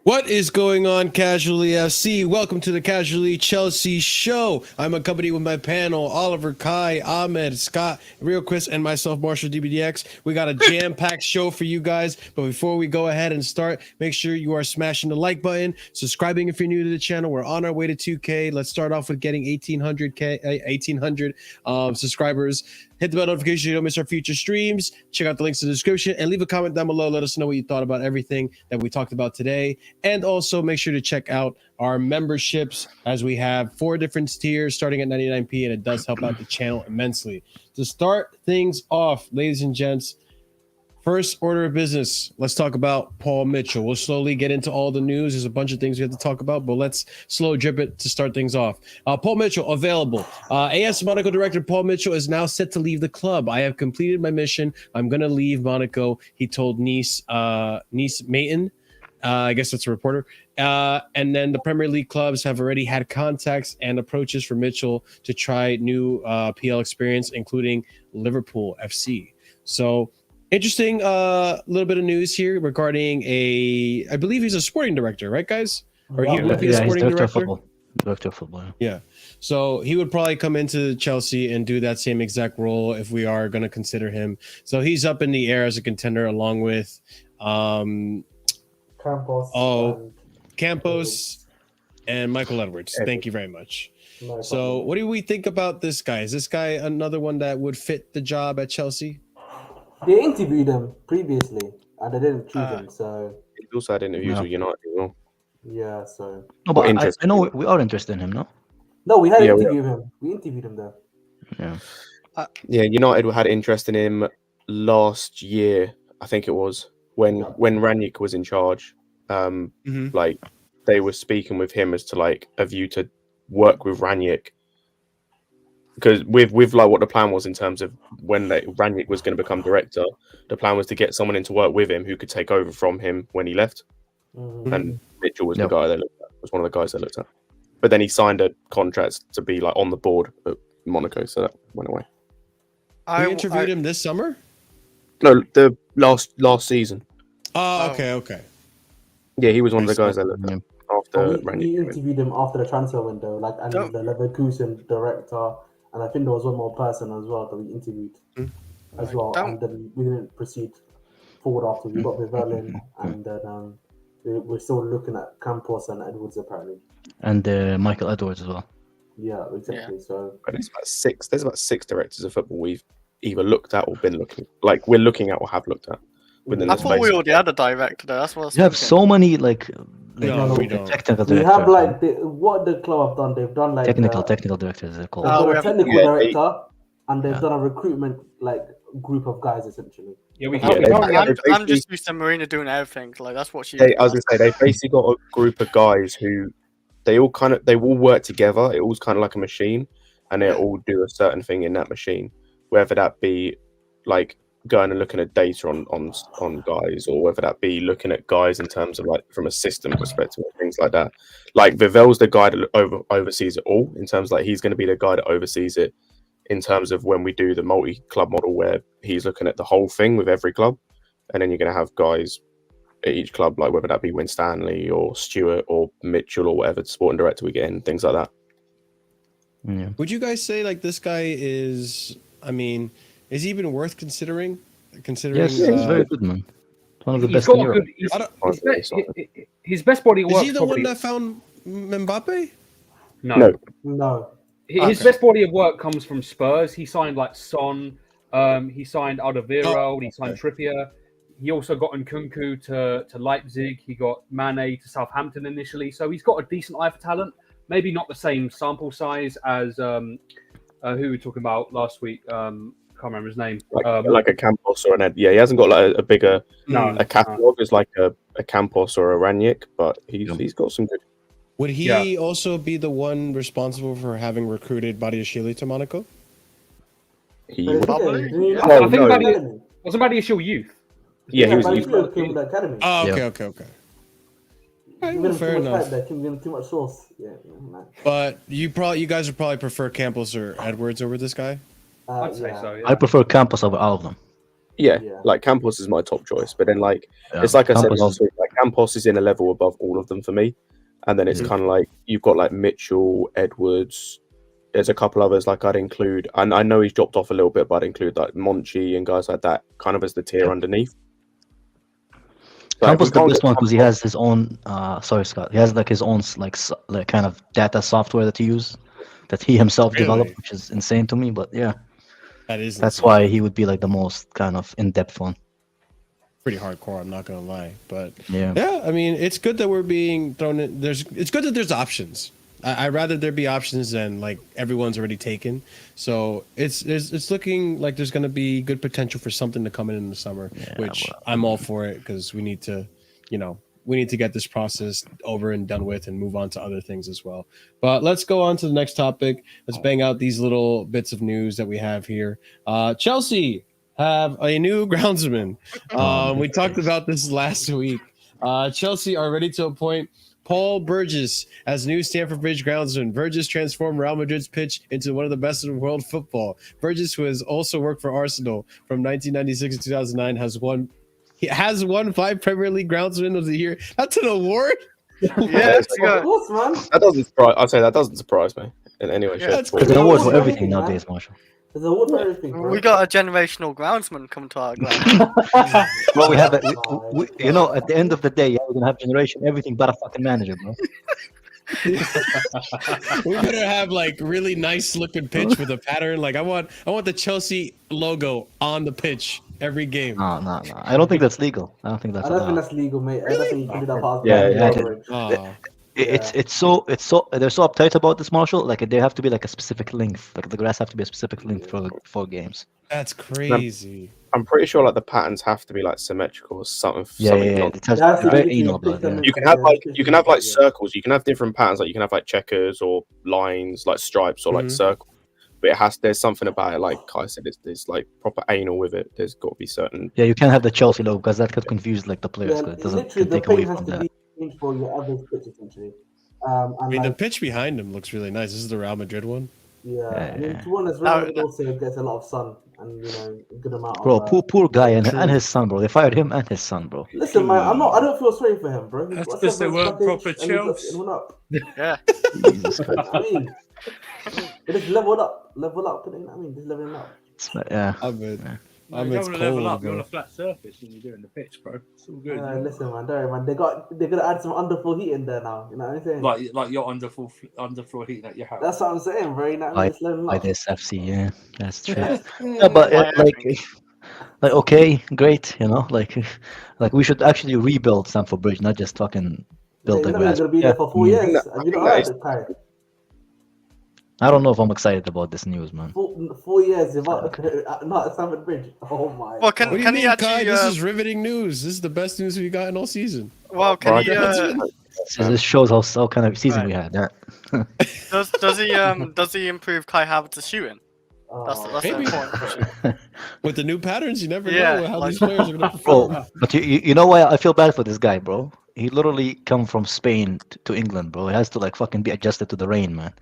What is going on, Casually FC? Welcome to the Casually Chelsea show. I'm accompanied with my panel, Oliver, Kai, Ahmed, Scott, Real Chris, and myself, Marshalldbdx. We got a jam-packed show for you guys, but before we go ahead and start, make sure you are smashing the like button, subscribing if you're new to the channel. We're on our way to 2K. Let's start off with getting 1,800 subscribers. Hit the bell notification so you don't miss our future streams. Check out the links in the description and leave a comment down below. Let us know what you thought about everything that we talked about today. And also make sure to check out our memberships, as we have 4 different tiers starting at 99p, and it does help out the channel immensely. To start things off, ladies and gents, first order of business, let's talk about Paul Mitchell. We'll slowly get into all the news. There's a bunch of things we have to talk about, but let's slow drip it to start things off. Paul Mitchell, available. AS Monaco director Paul Mitchell is now set to leave the club. I have completed my mission. I'm going to leave Monaco, he told Nice Maton. I guess that's a reporter. And then the Premier League clubs have already had contacts and approaches for Mitchell to try new PL experience, including Liverpool FC. So, interesting little bit of news here regarding I believe he's a sporting director, right, guys? Or he would be a sporting director of football. Director of football. Yeah. So he would probably come into Chelsea and do that same exact role if we are going to consider him. So he's up in the air as a contender, along with Campos and Michael Edwards. Thank you very much. So what do we think about this guy? Is this guy another one that would fit the job at Chelsea? They interviewed him previously, and they didn't choose him. So he also had interviews with United as well. Yeah, so no, but I know we are interested in him, no? No, we had interviewed him. We interviewed him though. Yeah. United had interest in him last year. I think it was when Ranić was in charge. Like they were speaking with him as to like a view to work with Ranić. Because with like what the plan was in terms of when Ranić was going to become director, the plan was to get someone in to work with him who could take over from him when he left. And Mitchell was the guy they looked at, was one of the guys they looked at. But then he signed a contract to be like on the board at Monaco, so that went away. We interviewed him this summer? No, the last season. Oh, okay. Yeah, he was one of the guys they looked at after Ranić. We interviewed him after the transfer window, like and the Leverkusen director. And I think there was one more person as well that we interviewed as well. And then we didn't proceed forward after we got Vivelin. And then we're still looking at Campos and Edwards apparently. And Michael Edwards as well. Yeah, exactly. Yeah. So but there's about six directors of football we've either looked at or been looking, like we're looking at or have looked at. I thought we already had a director there. That's what I was You have so many like no, we don't. Technical directors. We have like what the club have done. They've done like technical directors. They're called. They've got a technical director, and they've done a recruitment like group of guys essentially. Yeah, I'm just used to Marina doing everything. Like that's what she. I was gonna say they've basically got a group of guys who they all work together. It all's kind of like a machine, and they all do a certain thing in that machine, whether that be like going and looking at data on guys, or whether that be looking at guys in terms of like from a system perspective and things like that. Like Vivel's the guy that oversees it all in terms of, like he's going to be the guy that oversees it in terms of when we do the multi-club model where he's looking at the whole thing with every club, and then you're going to have guys at each club, like whether that be Winstanley or Stewart or Mitchell or whatever sporting director we get in, things like that. Yeah. Would you guys say like this guy is, I mean, is he even worth considering? Yes, he's very good, man. One of the best in Europe. His best body of work. Is he the one that found Mbappe? No. His best body of work comes from Spurs. He signed like Son. He signed Alderweireld. He signed Trippier. He also got Nkunku to Leipzig. He got Mane to Southampton initially. So he's got a decent eye for talent. Maybe not the same sample size as who we were talking about last week. Can't remember his name. Like a Campos or an Ed. Yeah, he hasn't got like a bigger a catalogue as like a Campos or a Ranić, but he's got some good. Would he also be the one responsible for having recruited Badiashile to Monaco? He I think wasn't Badiashile youth? Yeah, he was youth. Came with the academy. Oh, okay. Fair enough. Too much sauce. Yeah. But you guys would probably prefer Campos or Edwards over this guy? I'd say so. Yeah. I prefer Campos over all of them. Yeah, like Campos is my top choice, but then like it's like I said last week, like Campos is in a level above all of them for me. And then it's kind of like you've got like Mitchell, Edwards. There's a couple others like I'd include. And I know he's dropped off a little bit, but I'd include like Monchi and guys like that kind of as the tier underneath. Campos the best one because he has his own. Sorry, Scott. He has like his own like kind of data software that he uses, that he himself developed, which is insane to me. But yeah, that's insane. Why he would be like the most kind of in-depth one. Pretty hardcore, I'm not gonna lie, but yeah. I mean, it's good that we're being thrown in. It's good that there's options. I'd rather there be options than like everyone's already taken. So it's looking like there's gonna be good potential for something to come in the summer, which I'm all for it because we need to, get this process over and done with and move on to other things as well. But let's go on to the next topic. Let's bang out these little bits of news that we have here. Chelsea have a new groundsman. We talked about this last week. Chelsea are ready to appoint Paul Burgess as new Stamford Bridge groundsman. Burgess transformed Real Madrid's pitch into one of the best in world football. Burgess, who has also worked for Arsenal from 1996 to 2009, has won 5 Premier League groundsmen of the year. That's an award. Yeah, of course, man. That doesn't surprise. I'd say that doesn't surprise me in any way. It's an award for everything nowadays, Marshall. There's an award for everything, bro. We got a generational groundsman come to our ground. Well, we have it. At the end of the day, we're gonna have generation everything but a fucking manager, bro. We better have like really nice looking pitch with a pattern. Like I want the Chelsea logo on the pitch every game. No. I don't think that's legal. I don't think that's legal, mate. I don't think you can do that past It's so they're so uptight about this, Marshall. Like they have to be like a specific length. Like the grass have to be a specific length for games. That's crazy. I'm pretty sure like the patterns have to be like symmetrical or something. Yeah. You can have like circles. You can have different patterns. Like you can have like checkers or lines, like stripes or like circles. But there's something about it. Like Kai said, there's like proper anal with it. There's got to be certain. Yeah, you can't have the Chelsea logo because that could confuse like the players. It doesn't take away from that. For your average pitch, essentially. The pitch behind him looks really nice. This is the Real Madrid one. Yeah. I mean, to be honest, Real Madrid also gets a lot of sun and a good amount. Bro, poor guy and his son, bro. They fired him and his son, bro. Listen, man, I don't feel sorry for him, bro. That's because they weren't proper Chelsea. Yeah. I mean, they just level up. You know what I mean? Just leveling up. Yeah. You don't want to level up. You're on a flat surface when you're doing the pitch, bro. It's all good. Listen, man, don't worry, man. They're gonna add some underfloor heat in there now. You know what I'm saying? Like your underfloor heat at your house. That's what I'm saying, bro. You know what I mean? Like this FC, yeah, that's true. Yeah, but like okay, great. Like we should actually rebuild Stamford Bridge, not just fucking build the grass. Gonna be there for 4 years. Have you not heard it, I don't know if I'm excited about this news, man. 4 years without not Stamford Bridge. Oh my! Well, can he actually? Kai, this is riveting news. This is the best news we've gotten all season. Well, can he? This shows how kind of season we had. Yeah. Does he improve Kai Havertz's shooting? That's the important. With the new patterns, you never know how these players are going to perform. Bro, but you know why I feel bad for this guy, bro? He literally come from Spain to England, bro. He has to like fucking be adjusted to the rain, man.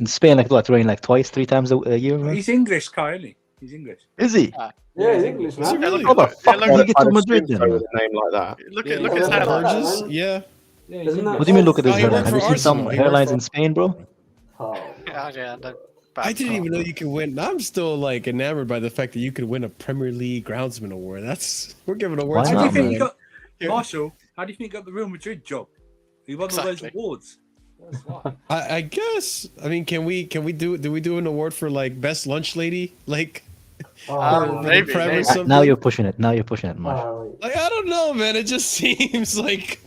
In Spain, like what, rain like 3 times a year, man? He's English, Kai, isn't he? He's English. Is he? Yeah, he's English, man. How the fuck did he get to Madrid then? With a name like that. Look at his hairline. Yeah. What do you mean? Look at his hairline. Have you seen some hairlines in Spain, bro? I didn't even know you could win. I'm still like enamored by the fact that you could win a Premier League groundsman award. We're giving awards. How do you think you got, Marshall? How do you think you got the Real Madrid job? He won all those awards. I guess. I mean, do we do an award for like best lunch lady? Like, maybe. Now you're pushing it. Marshall. Like, I don't know, man. It just seems like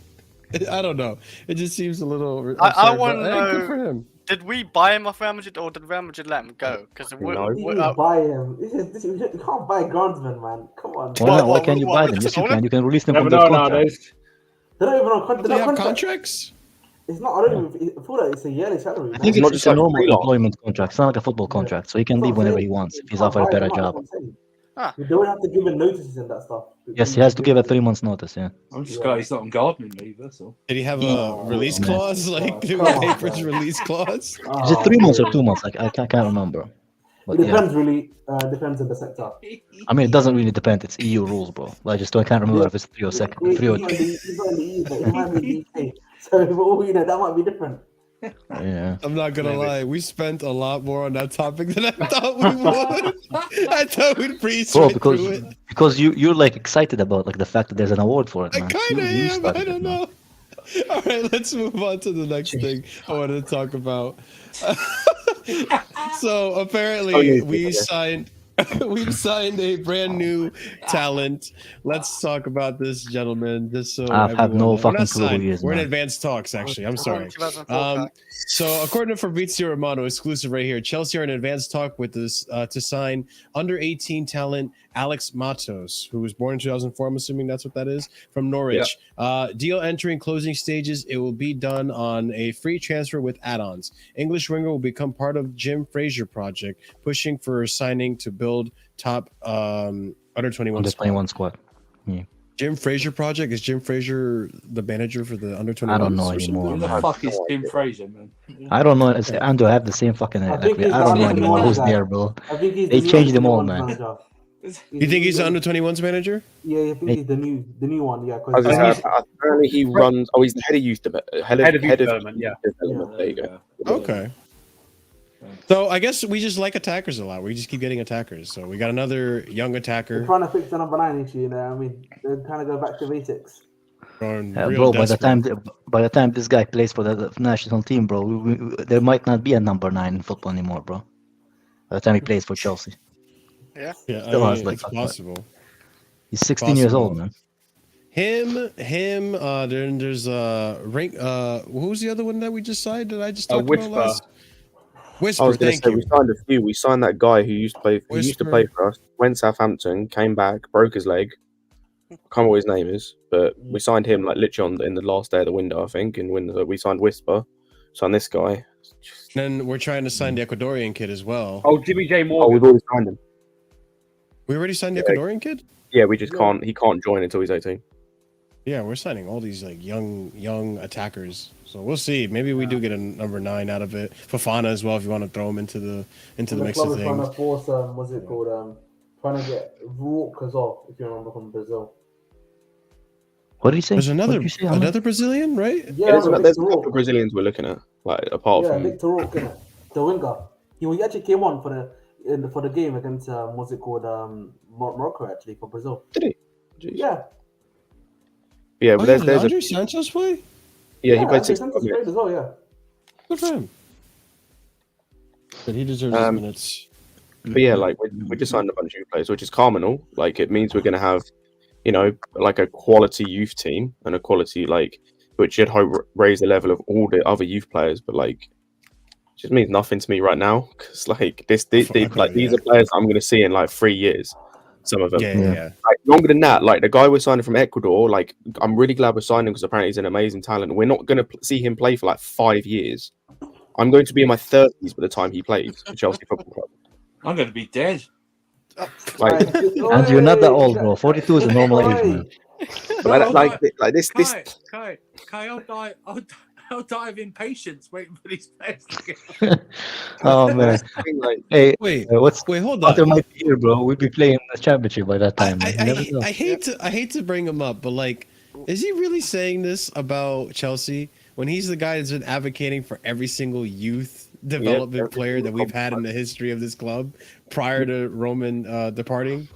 I don't know. It just seems a little. I want to know. Good for him. Did we buy him off Real Madrid or did Real Madrid let him go? Because you buy him. You can't buy groundsmen, man. Come on. Why can't you buy them? Yes, you can. You can release them from the contract. They're not even on contract. Do they have contracts? It's not. I don't even feel like it's a yearly salary. I think it's just a normal employment contract. It's not like a football contract, so he can leave whenever he wants if he's offered a better job. You don't have to give him notices and that stuff. Yes, he has to give a 3 months notice. Yeah. I'm just glad he's not on gardening leave. That's all. Did he have a release clause? Like, do we pay for his release clause? Is it 3 months or 2 months? Like, I can't remember. But It depends really. Depends on the sector. I mean, it doesn't really depend. It's EU rules, bro. I can't remember if it's 3 or second, 3 or He's not in the EU, but he might be in the UK. So for all you know, that might be different. yeah. I'm not gonna lie, we spent a lot more on that topic than I thought we would. I thought we'd breeze Bro, right through it. because you're like excited about like the fact that there's an award for it, I man. kind of You am. I started it, don't man. know. All right, let's move on to the next thing I wanted to talk about. So apparently we've signed a brand new talent. Let's talk about this gentleman. Just so I have no everyone- fucking clue who he is, We're in man. advanced talks, actually. I'm sorry. 2004 So according to Fabrizio Romano, exclusive right here, Chelsea are in advanced talk with this to sign under 18 talent Alex Matos, who was born in 2004. I'm assuming that's what that is, from Norwich. Deal entering closing stages. It will be done on a free transfer with add-ons. English winger will become part of Jim Fraser project, pushing for signing to build top under 21 squad. Yeah. Jim Fraser project. Is Jim Fraser the manager for the under 21? I don't know anymore. Who the man. fuck is Tim Fraser, man? I don't know. It's Andrew. I have the same fucking. I Like, think he's I don't the know anymore under who's 21 there, bro. I think he's They the new changed them all, 21 man. manager. You think he's the under 21s manager? Yeah, I think he's the new one. Yeah, I was gonna because say, apparently he runs. Oh, he's the head of youth development. Head of youth development, yeah. Development. There you go. Okay. So I guess we just like attackers a lot. We just keep getting attackers. So we got another young they're attacker. trying to fix the number 9 issue. You know, I mean, they're trying to go back to basics. Going Bro, real by desperate. the time this guy plays for the national team, bro, there might not be a number 9 in football anymore, bro. By the time he plays for Chelsea, Yeah, still I has, mean, like, it's possible. he's 16 years Possible. old, man. Him. Then there's rank. Who's the other one that we just signed? That I just talked Whisper. about last? Whisper. I was going to Thank say you. we signed a few. We signed that guy who used to play. Who used to play Whisper. for us. Went to Southampton, came back, broke his leg. I can't remember what his name is, but we signed him like literally in the last day of the window, I think. And when we signed Whisper, signed this guy. Then we're trying to sign the Ecuadorian kid as well. Oh, Jimmy J Oh, Morgan. we've already signed him. We already signed the Yeah. Ecuadorian kid. Yeah, we just can't. He can't join until he's 18. Yeah, we're signing all these like young attackers. So we'll see. Maybe we do get a number 9 out of it. Fofana as well, if you want to throw him into the And the mix club of is trying things. to force, what's it called? Trying to get Rourke as well, if you remember, from Brazil. What did he say? There's What another did you say, Ahmed? Brazilian, right? Yeah, There's a Victor couple Rourke. of Brazilians we're looking at, like apart Yeah, from. Victor Rourke, innit? The winger. He actually came on for the game against what's it called? Morocco actually for Brazil. Did he? Jeez. Yeah. Yeah, Oh, but yeah, there's did a Andre Sanchez play? yeah. He played actually, 65 Santos minutes. played as well. Yeah. Good for him. But he deserves his minutes. But yeah, like we just signed a bunch of youth players, which is calm and all. Like it means we're gonna have, you know, like a quality youth team and a quality like which should hope raise the level of all the other youth players. But like, it just means nothing to me right now because like these are players I'm gonna see in like 3 years. Some of them, Yeah. Like, longer than that. Like the guy we're signing from Ecuador, like I'm really glad we're signing because apparently he's an amazing talent. We're not gonna see him play for like 5 years. I'm going to be in my 30s by the time he plays for Chelsea Football Club. I'm going to be dead. Like, And you're not that old, bro. 42 is a normal age, man. but like this. Kai, I'll die of impatience waiting for these players to get. Oh man. Like, Hey, Wait, what's hold Conte on. might be here, bro? We'd be playing the championship by that time. Man. You never know. I hate to bring him up, but like, is he really saying this about Chelsea when he's the guy that's been advocating for every single youth development player that we've had in the history of this club prior to Roman departing?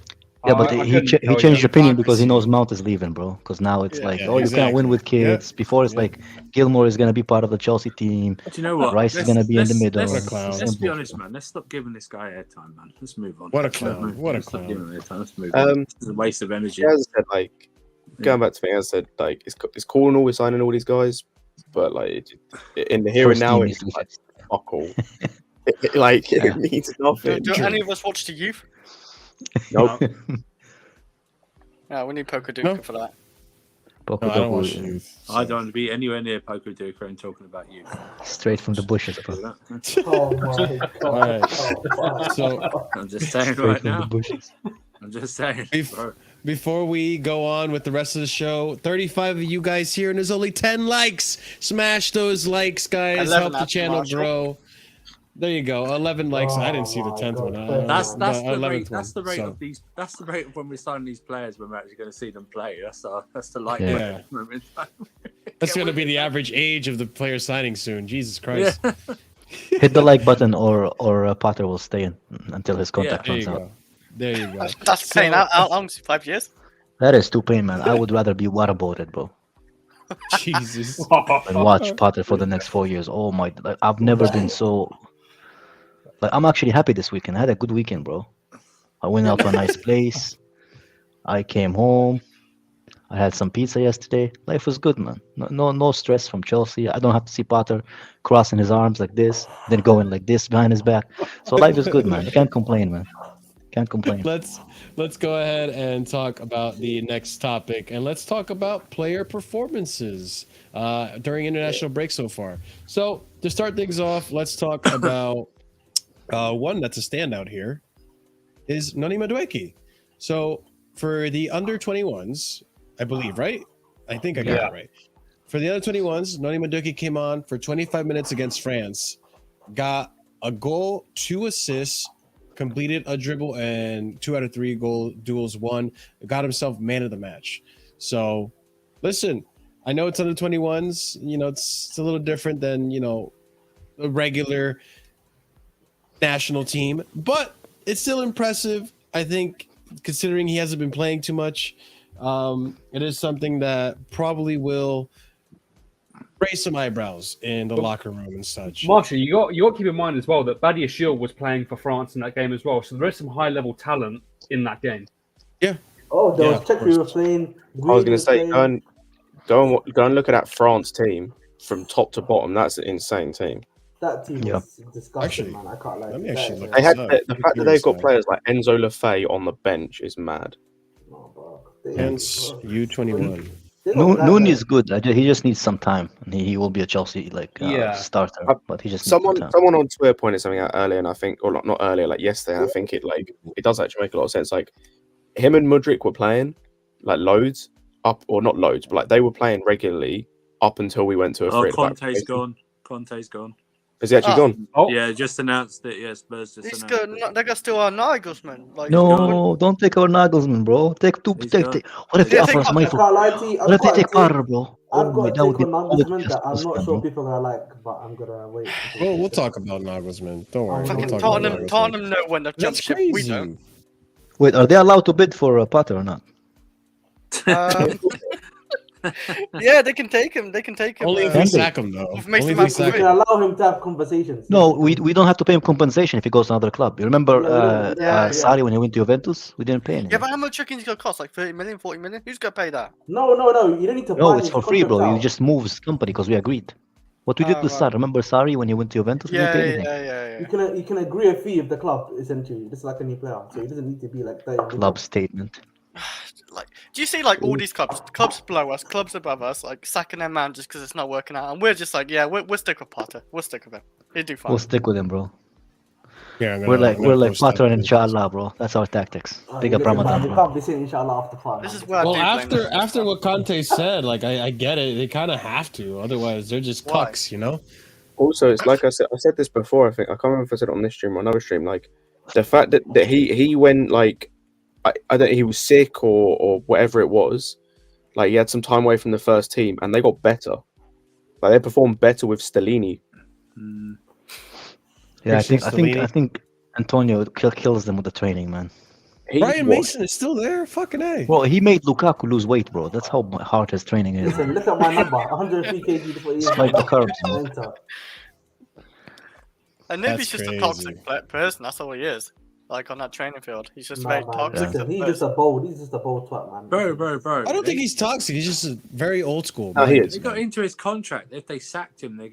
Yeah, but I he couldn't tell you. changed his opinion because he knows Mount is leaving, bro. Because now it's like, you can't win with kids. Before it's like Gilmore is gonna be part of the Chelsea team. Do you know what? Rice is gonna be in the middle. What a clown. Let's be honest, man. Let's stop giving this guy airtime, man. Let's move on. What a clown. What a Let's stop giving clown. him airtime. Let's move on. This is a waste of energy. as I said, like going back to me, as I said, like it's cool and all we're signing all these guys, but like in the here and First now, team it's is like fuck all. It means nothing. Do any of us watch the youth? Nope. Yeah, we need Poker Duke No. for that. No, I don't watch the youth. I don't want to be anywhere near Poker Duker and talking about you. Straight from the bushes, bro. Oh my god. Alright. Oh, So I'm just saying Straight right from the now. bushes. I'm just saying. Bro. before we go on with the rest of the show, 35 of you guys here, and there's only 10 likes. Smash those likes, guys. 11 Help the after channel Marshall. grow. There you go. 11 likes. I didn't Oh see the my 10th one. God. That's the 11th rate. one, That's the rate so. of these. That's the rate of when we sign these players when we're actually going to see them play. That's the like. Yeah. Moment. That's going to be the average age of the player signing soon. Jesus Christ. Yeah. Hit the like button, or Potter will stay in until his contract There you runs out. go. There you go. That's So- paying out. How long? 5 years? That is too pain, man. I would rather be waterboarded, bro, Jesus. and watch Potter for the next 4 years. Oh my! Like, I've never been so. Like, I'm actually happy this weekend. I had a good weekend, bro. I went out to a nice place. I came home. I had some pizza yesterday. Life was good, man. No stress from Chelsea. I don't have to see Potter crossing his arms like this, then going like this behind his back. So life is good, man. You can't complain, man. Can't complain. Let's go ahead and talk about the next topic, and let's talk about player performances during international break so far. So to start things off, let's talk about one that's a standout here is Noni Madueke. So for the under 21s, I believe, right? I think I got it right. For the under 21s, Noni Madueke came on for 25 minutes against France, got a goal, 2 assists, completed a dribble, and 2 out of 3 goal duels won. Got himself man of the match. So, listen, I know it's under 21s. You know, it's a little different than, you know, a regular national team, but it's still impressive. I think, considering he hasn't been playing too much, it is something that probably will raise some eyebrows in the locker room and such. Marshall, you got to keep in mind as well that Badiashile was playing for France in that game as well, so there is some high level talent in that game. Yeah. Oh, there Yeah, was Czech was playing. I was going to say, go and look at that France team from top to bottom. That's an insane team. That team Yeah. is disgusting, Actually, man. I can't lie. let me That actually is- look They had up. the fact that they've got players like Enzo Lefebvre on the bench is mad. No, bro. They- Hence U21. they got guys Noon that- is good. He just needs some time, and he will be a Chelsea starter. But he just needs some time. Someone on Twitter pointed something out earlier, and I think, or not earlier, like yesterday. And I think it does actually make a lot of sense. Like him and Mudryk were playing like loads up, or not loads, but like they were playing regularly up until we went to a free. Conte's gone. Conte's gone. Is he actually gone? Oh, Yeah, just announced that. Yes, Spurs just He's announced. good. They got still our Nagelsmann. Like, No, don't take our Nagelsmann, bro. Take. What if they Yeah, offer take us off. I Michael? can't lie to you. What if they take Potter, bro? I've got a that would take be on all the Nagelsmann that I'm justice, not sure bro. people are like, but I'm gonna wait. Well, we'll talk about Nagelsmann. Don't worry. Fucking We'll talk Tottenham, about Nagelsmann. Tottenham know when they've That's jumped ship. We crazy. don't. Wait, are they allowed to bid for Potter or not? Yeah, they can take him. They can take him. Only if we sack him, though. If Only Mason if we Mount sack We goes can him. allow him to have conversations. No, we don't have to pay him compensation if he goes to another club. You remember Yeah. Sarri when he went to Juventus? We didn't pay him. Yeah, but how much do you think he's going to cost? Like 30 million, 40 million? Who's going to pay that? No. You don't need to. No, buy it's his for free, bro. contract He out. just moves company because we agreed. What we did with right. Sarri. Remember Sarri when he went to Juventus? We didn't Yeah, pay anything. yeah. You can agree a fee with the club essentially, just like a new player. So it doesn't need to be like 30 million. Club statement. Like, do you see like all these clubs below us, clubs above us, like sacking their man just because it's not working out, and we're just like, yeah, we'll stick with Potter. We'll stick with him. He'll do fine. We'll stick with him, bro. Yeah, We're like Potter and Inshallah, bro. That's our tactics. Big up Listen, man, Ramadan, you bro. can't be saying inshallah after part. This is where Well, I do blame them. after what Kante said, like I get it. They kind of have to, otherwise they're just Why? cucks, you know. Also, it's like I said this before. I think I can't remember if I said it on this stream or another stream. Like the fact that he went like I don't he was sick or whatever it was. Like he had some time away from the first team, and they got better. Like they performed better with Stellini. Yeah, I Christian think Antonio kills them with the training, man. Brian Mason is still there. Fucking A. Bro, he made Lukaku lose weight, bro. That's how hard his training is. Listen, look at my number, 103 kg for years. Spike the curves, man. Enter. And maybe That's he's just crazy. a toxic person. That's all he is. Like on that training field, he's just Nah, very man, toxic. listen, he's just a bold twat, man. Bro. I don't think he's toxic. He's just very old school. No, he man. is. They got into his contract. If they sacked him, they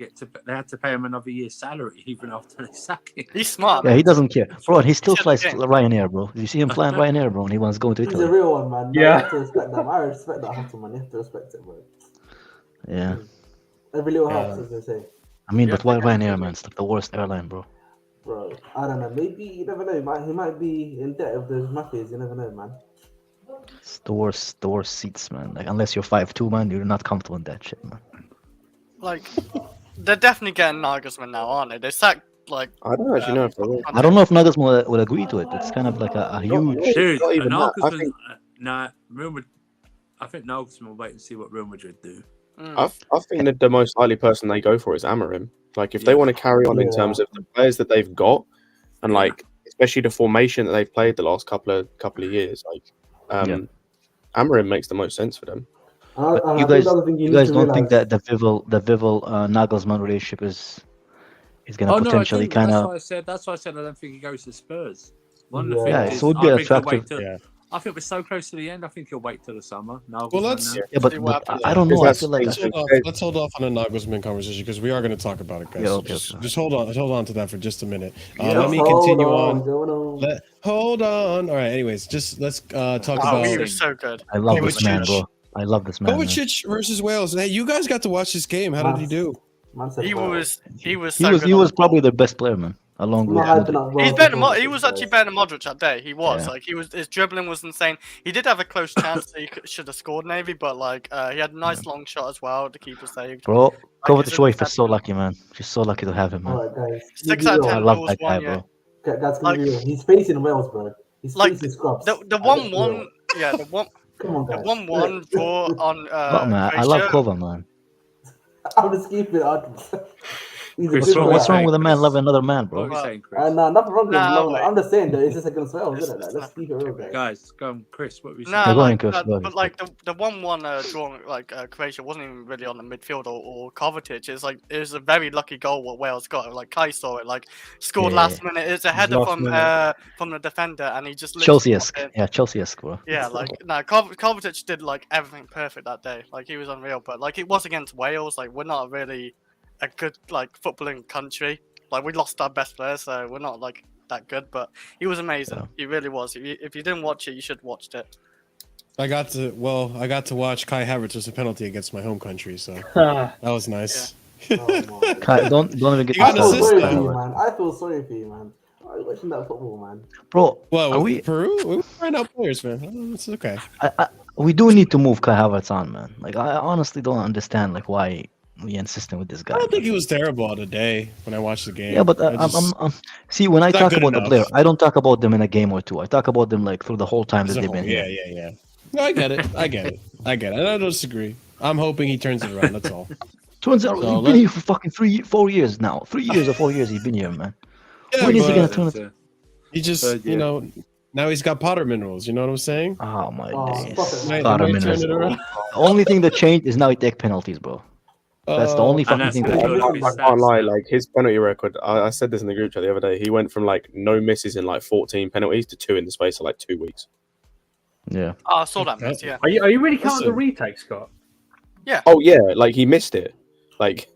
had to pay him another year's salary even after they sack him. He's smart. Yeah, he doesn't care. Bro, he still He's flies just a game. Ryanair, bro. You see him flying Ryanair, bro, and he wants to go to He's a Italy. real one, man. Yeah. You have to respect them. I respect that hustle, man. You have to respect it, bro. Yeah. Every little helps, as they say. I mean, Yeah, but why yeah. Ryanair, man? It's like the worst airline, bro. Bro, I don't know. Maybe you never know. He might be in debt with those mafias. You never know, man. It's the worst seats, man. Like, unless you're 5'2", man, you're not comfortable in that shit, man. Like, they're definitely getting Nagelsmann now, aren't they? They sacked like. I don't actually know if they will. I don't know if Nagelsmann will agree to it. It's kind of like a huge. Dude, not even that. I Nagelsmann, think- Real Madrid, I think Nagelsmann will wait and see what Real Madrid do. I think that the most likely person they go for is Amorim. Like, if they want to carry on in terms of the players that they've got, and like especially the formation that they've played the last couple of years, like Amorim makes the most sense for them. You guys don't think that the Vivel Nagelsmann relationship is going to potentially kind of? That's why I said I don't think he goes to Spurs. It would be attractive. I think we're so close to the end. I think he'll wait till the summer. Well, let's but I don't know. I feel like let's hold off on the Nagelsmann conversation because we are going to talk about it, guys. Yeah, okay, just hold on to that for just a minute. Let me continue on. Hold on. All right. Anyways, just let's talk about. He was so good. I love this man, bro. I love this man. Kovacic versus Wales. Hey, you guys got to watch this game. How did he do? He was He was probably the best player, man. Along with he's better. He was actually better than Modric that day. He was like his dribbling was insane. He did have a close chance that he should have scored maybe, but like he had a nice long shot as well. The keeper saved. Bro, Kovacic wife is so lucky, man. She's so lucky to have him, man. Alright, guys. 6 out of 10 I love goals, that guy, bro. That's gonna be real. He's facing Wales, bro. He's facing scrubs. The 1-1, yeah, the 1. Come on, The guys. 1-1 draw on. Oh, man, I love Kova, man. I'm just keeping it on. What's wrong with a man loving another man, bro? What are you saying, Chris? Nothing wrong with Nah, him. wait. I'm just saying that it's just against Wales, isn't it? Let's keep it real, guys. Guys, go on, Chris. What were you saying? No, They're going like, Chris, go but like the 1-1 draw, like Croatia wasn't even really on the midfield or Kovacic. It's like it was a very lucky goal what Wales got. Like Kai saw it, like scored last minute. It's a header from the defender, and he just Chelsea-esque, Chelsea-esque, bro. Yeah, like no, Kovacic did like everything perfect that day. Like he was unreal, but like it was against Wales. Like we're not really a good like footballing country. Like we lost our best player, so we're not like that good. But he was amazing. Yeah. He really was. If you didn't watch it, you should watch it. I got to watch Kai Havertz with a penalty against my home country, so that was nice. Kai, don't even get You got an I feel assist, sorry though. for you, man. I feel sorry for you, man. Why are you watching that football, man? bro. Well, Are we? Peru? We're trying out players, man. Oh, it's okay. We do need to move Kai Havertz on, man. Like I honestly don't understand like why we insisting with this guy. I don't think he was terrible today when I watched the game. Yeah, but I'm see when I It's not talk good about the enough. player, I don't talk about them in a game or two. I talk about them like through the whole time that they've been here. Yeah. No, I get it. I don't disagree. I'm hoping he turns it around. That's all. Turns out he's been here for fucking 4 years now. 3 years or 4 years he's been here, man. Yeah, When is he but gonna turn it? he just, now he's got Potter minerals. You know what I'm saying? Oh my days. stop it, man. Potter Might turn minutes. it around. The only thing that changed is now he take penalties, bro. That's the only fucking that's thing. good. That I can't lie, like his penalty record. I said this in the group chat the other day. He went from like no misses in like 14 penalties to 2 in the space of like 2 weeks. Yeah. Oh, I saw that miss. Yeah. Are you really counting the retake, Scott? Oh yeah, like he missed it. Like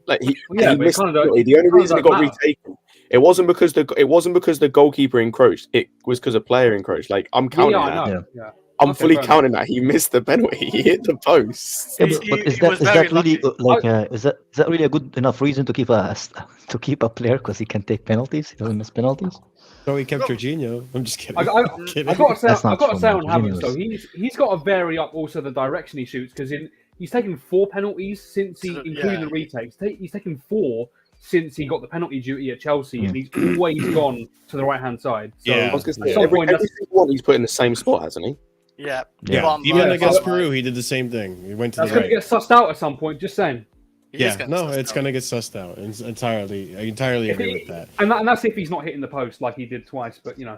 he Yeah, he but it missed kind of the don't- penalty. The only it kind of reason it don't got matter. retaken, it wasn't because the goalkeeper encroached. It was because a player encroached. Like I'm counting Yeah, I that. know. Yeah. I'm Okay, fully fair counting that. He missed the penalty. He hit the post. Yeah, He- but he- is he that was is very that really lucky. like is that really a good enough reason to keep a player because he can take penalties? He doesn't miss penalties. So he kept Jorginho. I'm just kidding. I Kidding. I got to say, That's not true, on man. Havertz though. Genius. He's got to vary up also the direction he shoots because he's taken 4 penalties since he, Yeah. including the retakes. He's taken 4 since he got the penalty duty at Chelsea, Hmm. and he's always gone to the right hand side. So Yeah. I was gonna at say, some every point, single one he's put in the same spot, hasn't he? Yeah. Yeah. Bottom Even right, against bottom right. Peru, he did the same thing. He went to that's the going to right. get sussed out at some point. Just saying. He is Yeah, getting no, sussed it's out. gonna get sussed out. It's entirely, I entirely agree with that. And that's if he's not hitting the post like he did twice. But you know,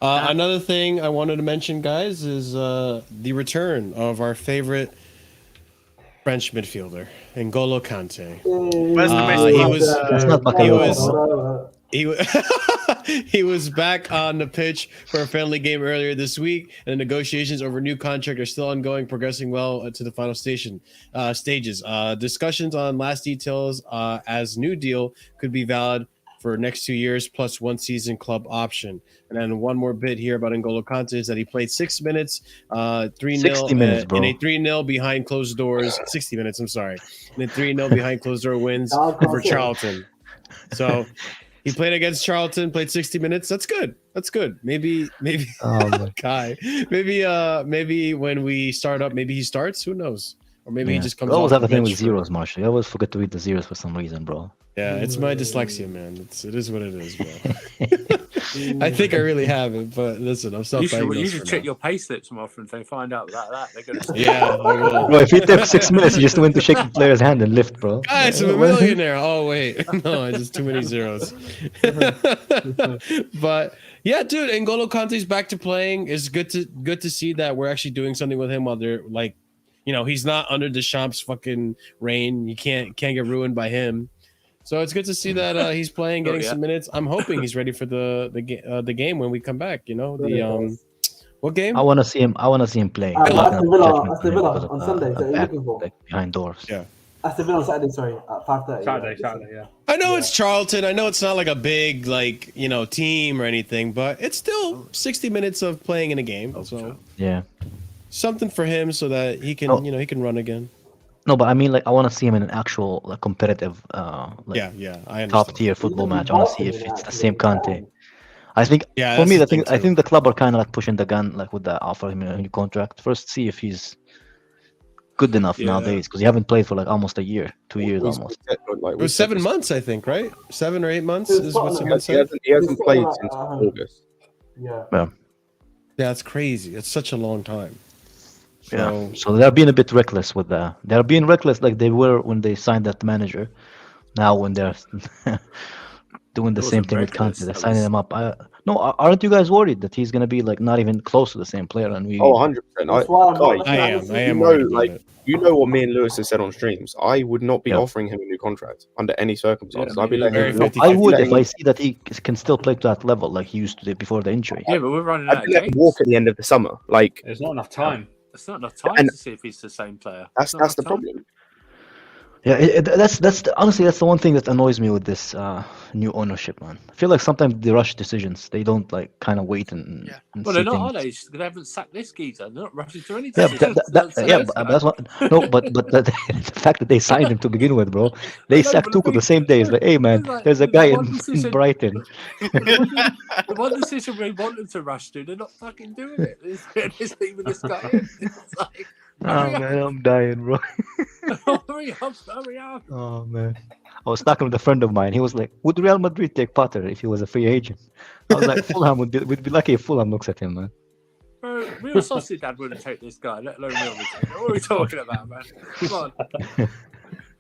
Another thing I wanted to mention, guys, is the return of our favorite French midfielder, N'Golo Kante. Where's the he Mason? was- That's not Bakayoko. He was back on the pitch for a friendly game earlier this week, and the negotiations over a new contract are still ongoing, progressing well to the final stages. Discussions on last details as new deal could be valid for next 2 years plus 1 season club option. And then one more bit here about N'Golo Kante is that he played 6 minutes, 3-0 60 minutes, bro. in a 3-0 behind closed doors. 60 minutes, I'm sorry. And a 3-0 behind closed door wins over Charlton. So he played against Charlton, played 60 minutes. That's good. That's good. Maybe Oh, my. Kai. Maybe when we start up, maybe he starts. Who knows? or maybe he just comes. I always off have the a thing bench with zeros, Marshall. I always forget to read the zeros for some reason, bro. Yeah, it's my dyslexia, man. It is what it is, bro. I think I really have it, but listen, I'm You self-diagnosed. should check your pay slips more often and find out about that. They're gonna Yeah, I will. Bro, if you took 6 minutes, you just went to shake the player's hand and lift, bro. Guys, I'm a millionaire. Oh wait, no, I just too many zeros. But yeah, dude, N'Golo Kante's back to playing. It's good to see that we're actually doing something with him while they're like, he's not under Deschamps' fucking reign. You can't get ruined by him. So it's good to see that he's playing, getting some minutes. I'm hoping he's ready for the game when we come back. What game? I want to see him. Playing. Aston Villa on Sunday. So you're looking for behind doors. Yeah. Aston Villa on Saturday. Sorry, at 5:30. Saturday, yeah. I know it's Charlton. I know it's not like a big team or anything, but it's still 60 minutes of playing in a game. So yeah, something for him so that he can he can run again. No, but I mean, I want to see him in an actual competitive, I understand. top tier football match. I want to see if it's the same Kante. I think Yeah, for me, that's the I thing, think the club are kind of like pushing the gun, like with the offer him a new contract. First, see if he's good enough nowadays, because he haven't played for like almost a year, 2 years almost. It was 7 months, I think, right? 7 or 8 months is what someone He said. hasn't played since August. Yeah. Yeah, it's crazy. It's such a long time. So they're being a bit reckless with that. They're being reckless like they were when they signed that manager. Now when they're doing the same thing with Kante, they're signing him up. No, aren't you guys worried that he's gonna be like not even close to the same player? And we 100%. I am worried about it. You know what me and Lewis has said on streams. I would not be offering him a new contract under any circumstances. I'd be like, I would if I see that he can still play to that level like he used to do before the injury. Yeah, but we're running out of let him walk at the end of the summer. Like, There's not enough time. It's not enough time to see if he's the same player. that's the problem. Yeah, honestly that's the one thing that annoys me with this new ownership, man. I feel like sometimes they rush decisions. They don't like kind of wait and Well, see they're not, are things. they? They haven't sacked this geezer. They're not rushing to any Yeah, decisions. but that's what. No, but the fact that they signed him to begin with, bro. They sacked Tuchel the same day. It's like, hey man, there's a guy in Brighton. The one decision we want them to rush to, they're not fucking doing it. It's leaving this guy in. It's like, Oh man, I'm dying, bro. hurry up. Oh man, I was talking with a friend of mine. He was like, "Would Real Madrid take Potter if he was a free agent?" I was like, "Fulham would be lucky if Fulham looks at him, man." Bro, Real Sausage Dad wouldn't take this guy, let alone Real Madrid. What are we talking about, man? Come on.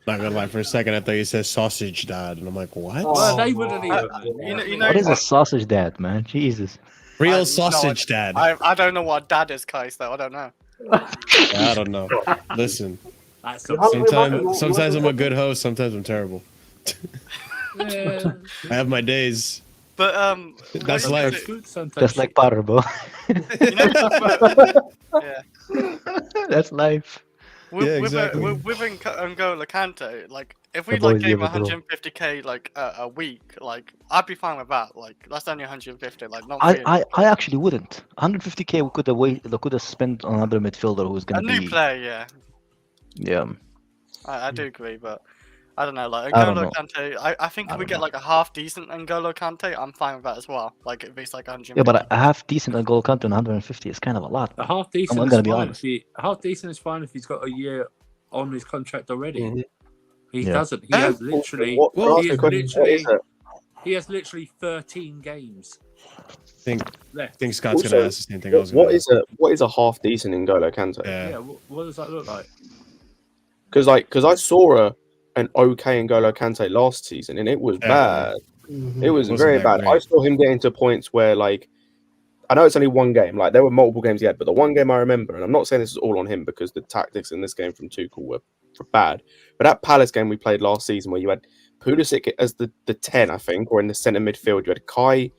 Not gonna lie, for a second I thought you said sausage dad, and I'm like, what? Well, they wouldn't even. What is a sausage dad, man? Jesus. Real sausage dad. I don't know what dad is, Kais, though. I don't know. I don't know. Listen, That's sometimes I'm a good host, sometimes I'm terrible. I have my days. But That's life. Just like Potter, bro. Yeah. That's life. With N'Golo Kante, like if we The boys like gave give him it to 150k like a week, like I'd be fine with that. Like that's only 150, like not I actually wouldn't. 150k we could have spent on another midfielder who's a gonna new be. player. Yeah. I do agree, but I don't know. Like I don't N'Golo know. Kante, I think if we get like a half decent N'Golo Kante, I'm fine with that as well. Like if it's like 100. Yeah, but a half decent goal count on 150 is kind of a lot. A half decent. I'm gonna be honest. Half decent is fine if he's got a year on his contract already. Mhm. He Yeah. doesn't. He has literally. He has literally 13 games. I left. think Scott's Also, gonna ask the same thing. I was gonna ask. What is a half decent N'Golo Kante? Yeah. Yeah. What does that look like? Because I saw an okay N'Golo Kante last season and it was bad. It was Wasn't very that bad. great. I saw him getting to points where like I know it's only one game. Like there were multiple games he had, but the one game I remember, and I'm not saying this is all on him because the tactics in this game from Tuchel were bad. But that Palace game we played last season, where you had Pulisic as the 10, I think, or in the centre midfield, you had Kai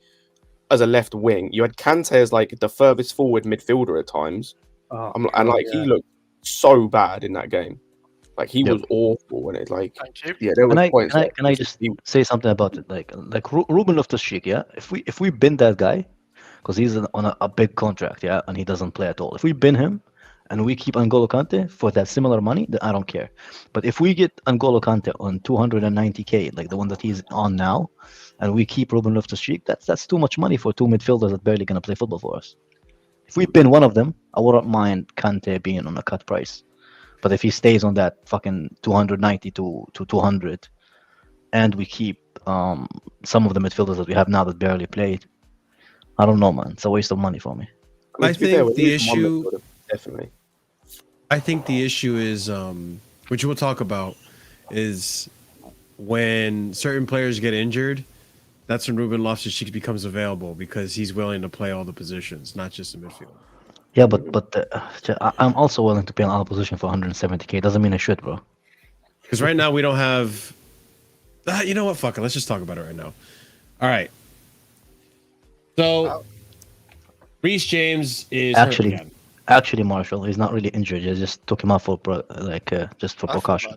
as a left wing, you had Kante as like the furthest forward midfielder at times, he looked so bad in that game. Like he was awful, and it's like Thank you. yeah, there were points. Can I just say something about it? Like Ruben Loftus-Cheek, yeah. If we bin that guy, because he's on a big contract, yeah, and he doesn't play at all. If we bin him and we keep N'Golo Kante for that similar money, then I don't care. But if we get N'Golo Kante on 290k, like the one that he's on now, and we keep Ruben Loftus-Cheek, that's too much money for two midfielders that barely gonna play football for us. If we bin one of them, I wouldn't mind Kante being on a cut price. But if he stays on that fucking 290 to 200, and we keep some of the midfielders that we have now that barely played, I don't know, man. It's a waste of money for me. I think the issue, definitely. I think the issue is, which we'll talk about, is when certain players get injured. That's when Ruben Loftus-Cheek becomes available because he's willing to play all the positions, not just the midfield. Yeah, but I'm also willing to pay an all position for 170k. Doesn't mean I should, bro. Because right now we don't have. You know what? Fuck it. Let's just talk about it right now. All right. So, Reece James is actually Marshall. He's not really injured. I just took him out for just for precaution.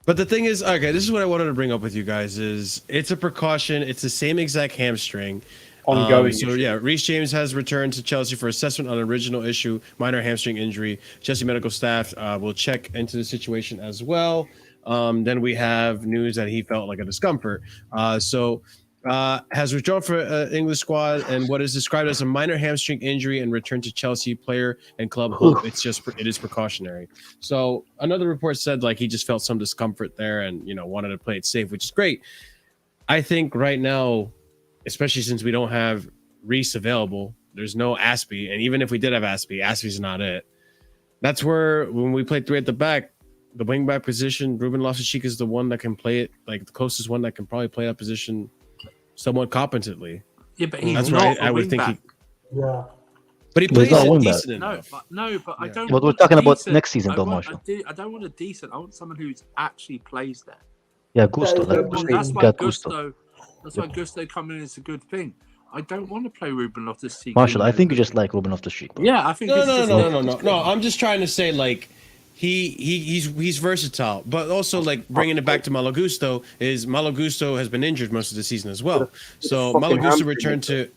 But the thing is, okay, this is what I wanted to bring up with you guys: is it's a precaution. It's the same exact hamstring. Ongoing. So yeah, Reece James has returned to Chelsea for assessment on an original issue, minor hamstring injury. Chelsea medical staff will check into the situation as well. Then we have news that he felt like a discomfort. Has withdrawn for English squad and what is described as a minor hamstring injury and returned to Chelsea. Player and club hope it is precautionary. So another report said like he just felt some discomfort there and wanted to play it safe, which is great. I think right now, especially since we don't have Reece available, there's no Aspie, and even if we did have Aspie's not it. That's where when we play three at the back, the wing back position, Ruben Loftus-Cheek is the one that can play it, like the closest one that can probably play that position somewhat competently. Yeah, but he's that's not right. I would think back. Yeah. But he plays not it wing decent back. enough. No, but I don't. But we're want talking a about decent- next season, though, I Marshall. don't want a decent. I want someone who actually plays there. Yeah, Gusto. That's why got Gusto. That's why Gusto coming in is a good thing. I don't want to play Ruben Loftus-Cheek. Marshall, I think you just like Ruben Loftus-Cheek. Bro. Yeah, I think. No. I'm just trying to say like he's versatile, but also like bringing it back to Malo Gusto is Malo Gusto has been injured most of the season as well. So Malo Gusto returned to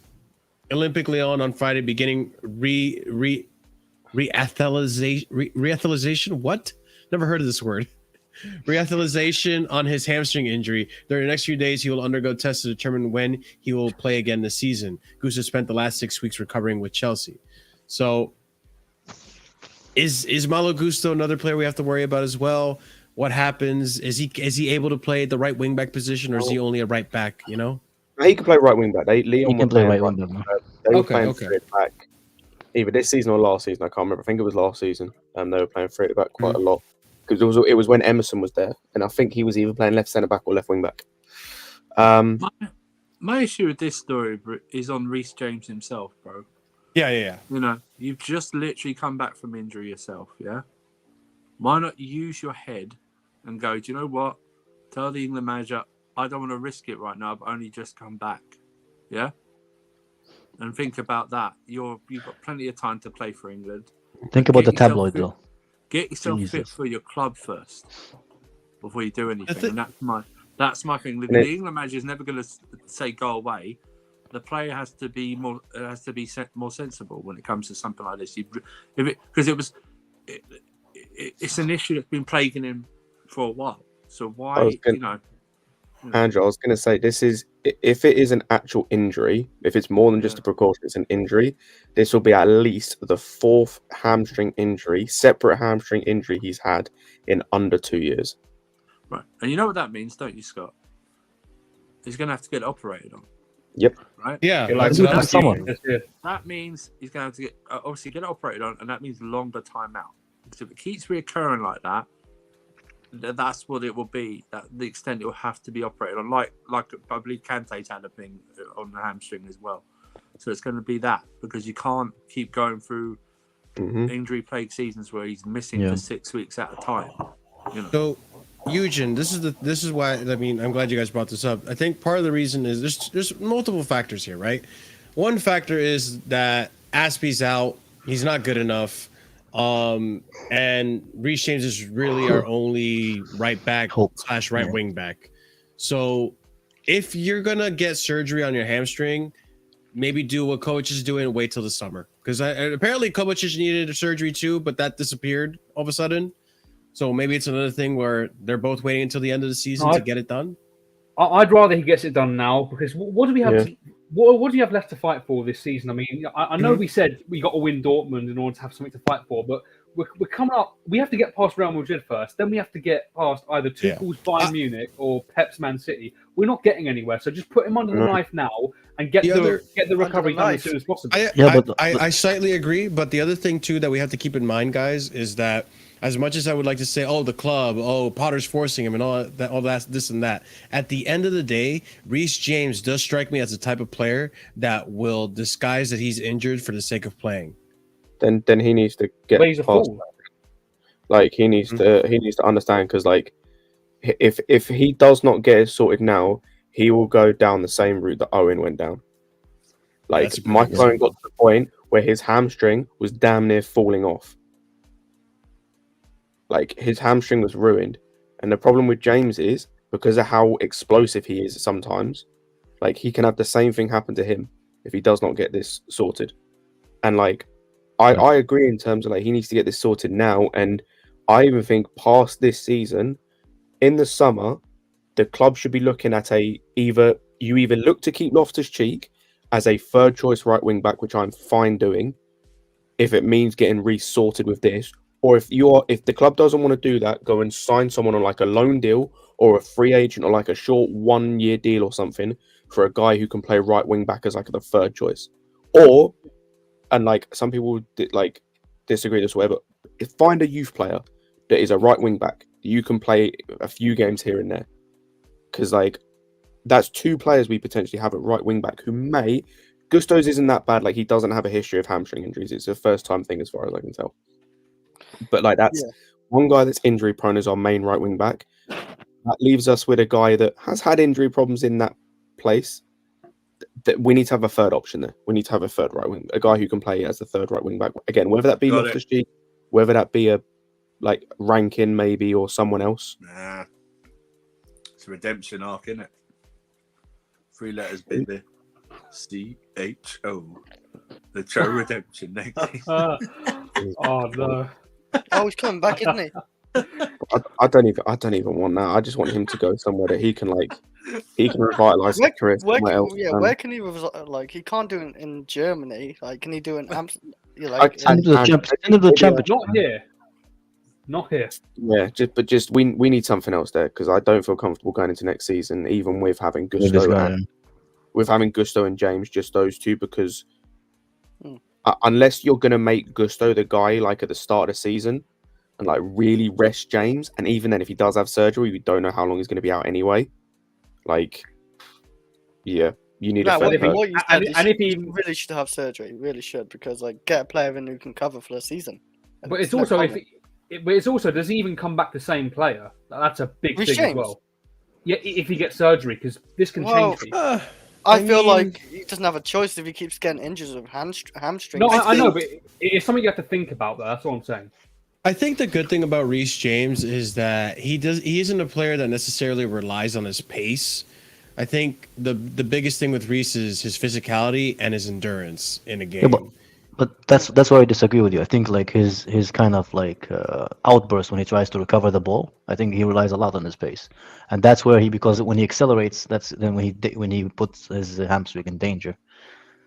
Olympic Lyon on Friday, beginning reathleization. What? Never heard of this word. Reathleization on his hamstring injury. During the next few days, he will undergo tests to determine when he will play again this season. Gusto spent the last 6 weeks recovering with Chelsea. So, is Malo Gusto another player we have to worry about as well? What happens? Is he able to play the right wing back position, or is he only a right back? He can play right wing back. He can play right wing back. They were playing three at the back, either this season or last season. I can't remember. I think it was last season. They were playing three at the back quite a lot. Because it was when Emerson was there, and I think he was either playing left centre back or left wing back. My issue with this story is on Reece James himself, bro. Yeah. You've just literally come back from injury yourself, yeah? Why not use your head and go, do you know what? Tell the England manager, I don't want to risk it right now, I've only just come back, yeah? And think about that. You've got plenty of time to play for England. Think about the tabloid, though. Get yourself fit for your club first before you do anything. And that's my thing. The England manager is never going to say go away. The player has to be more sensible when it comes to something like this. Because it's an issue that's been plaguing him for a while. So why, Andrew, I was going to say, this is, if it is an actual injury, if it's more than just a precaution, it's an injury, this will be at least the fourth separate hamstring injury he's had in under 2 years. Right. And you know what that means, don't you, Scott? He's going to have to get operated on. Yep. Right? Yeah. That means he's going to have to get operated on, and that means longer time out. Because if it keeps reoccurring like that, that's what it will be. That the extent it will have to be operated on, like I believe Kante's had a thing on the hamstring as well. So it's going to be that, because you can't keep going through injury plagued seasons where he's missing for 6 weeks at a time. So, Eugen, this is why. I mean, I'm glad you guys brought this up. I think part of the reason is there's multiple factors here, right? One factor is that Aspie's out; he's not good enough. And Reece James is really our only right back / right wing back. So if you're gonna get surgery on your hamstring, maybe do what Kovacic is doing and wait till the summer. Because apparently Kovacic needed a surgery too, but that disappeared all of a sudden. So maybe it's another thing where they're both waiting until the end of the season to get it done. I'd rather he gets it done now, because what do we have? What do you have left to fight for this season? I mean, I know we said we got to win Dortmund in order to have something to fight for, but we're coming up. We have to get past Real Madrid first. Then we have to get past either Tuchel's Bayern Munich or Pep's Man City. We're not getting anywhere. So just put him under the knife now and get the recovery done as soon as possible. I slightly agree, but the other thing too that we have to keep in mind, guys, is that as much as I would like to say, oh, the club, oh, Potter's forcing him and all that, this and that, at the end of the day, Reece James does strike me as the type of player that will disguise that he's injured for the sake of playing. Then he needs to get past that. Like he needs to understand, because like if he does not get it sorted now, he will go down the same route that Owen went down. Like Michael Owen got to the point where his hamstring was damn near falling off. Like his hamstring was ruined. And the problem with James is because of how explosive he is sometimes, like he can have the same thing happen to him if he does not get this sorted. And like I agree in terms of like he needs to get this sorted now. And I even think past this season, in the summer, the club should be looking at either look to keep Loftus-Cheek as a third choice right wing back, which I'm fine doing, if it means getting Reece sorted with this. Or if the club doesn't want to do that, go and sign someone on like a loan deal or a free agent or like a short 1 year deal or something for a guy who can play right wing back as like the third choice. Or, and like some people like disagree this way, but find a youth player that is a right wing back. You can play a few games here and there, because like that's two players we potentially have at right wing back who may. Gusto's isn't that bad. Like he doesn't have a history of hamstring injuries. It's a first time thing as far as I can tell. But like that's one guy that's injury prone as our main right wing back. That leaves us with a guy that has had injury problems in that place. That we need to have a third option there. We need to have a third right wing, a guy who can play as the third right wing back again. Whether that be Loftus-Cheek, whether that be a like Rankin maybe or someone else. Nah, it's a redemption arc, isn't it? 3 letters, baby. CHO. The Cho redemption. Oh no. Oh, he's coming back, isn't he? I don't even want that. I just want him to go somewhere that he can revitalize his career. Where can he like? He can't do it in Germany. Like, can he do it in Amsterdam? Not here. Yeah, we need something else there, because I don't feel comfortable going into next season, even with having Gusto and James, just those two, because unless you're gonna make Gusto the guy like at the start of the season and like really rest James, and even then if he does have surgery, we don't know how long he's going to be out anyway. Like, yeah, you need a third person. And if he really should have surgery, he really should, because like get a player in who can cover for the season. But it's also does he even come back the same player? That's a big thing as well. Yeah, if he gets surgery, because this can change things. I feel like he doesn't have a choice if he keeps getting injuries of hamstrings. No, I know, but it's something you have to think about. That's all I'm saying. I think the good thing about Reece James is that he isn't a player that necessarily relies on his pace. I think the biggest thing with Reece is his physicality and his endurance in a game. Yeah, but that's where I disagree with you. I think like his kind of like outburst when he tries to recover the ball, I think he relies a lot on his pace, and that's where because when he accelerates, that's then when he puts his hamstring in danger.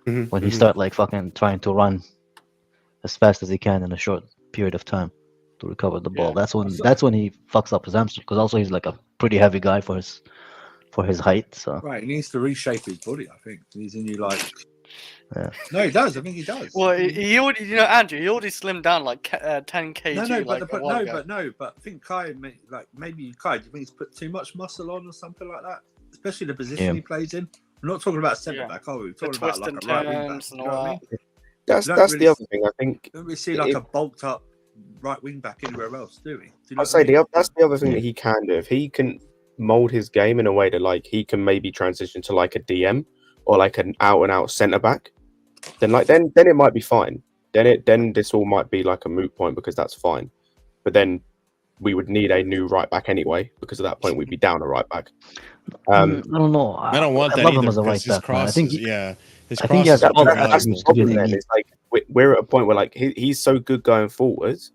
When he start like fucking trying to run as fast as he can in a short period of time to recover the ball, that's when he fucks up his hamstring, because also he's like a pretty heavy guy for his height. So right, he needs to reshape his body. I think he's in yeah. No, he does. I think he does. Well, he already, Andrew, he already slimmed down like 10 kg. But I think Kai, maybe Kai, do you think he's put too much muscle on or something like that? Especially the position he plays in. We're not talking about centre back, are we? We're talking about like a right wing back. You know what I mean? That's the other thing. I think don't we see like a bulked up right wing back anywhere else, do we? That's the other thing that he can do. If he can mold his game in a way that like he can maybe transition to like a DM or like an out and out centre back, then it might be fine. Then this all might be like a moot point, because that's fine. But then we would need a new right back anyway, because at that point we'd be down a right back. I don't know. I don't want that either, as a right back. Crosses, his crosses that's the problem. Then it's like we're at a point where like he's so good going forwards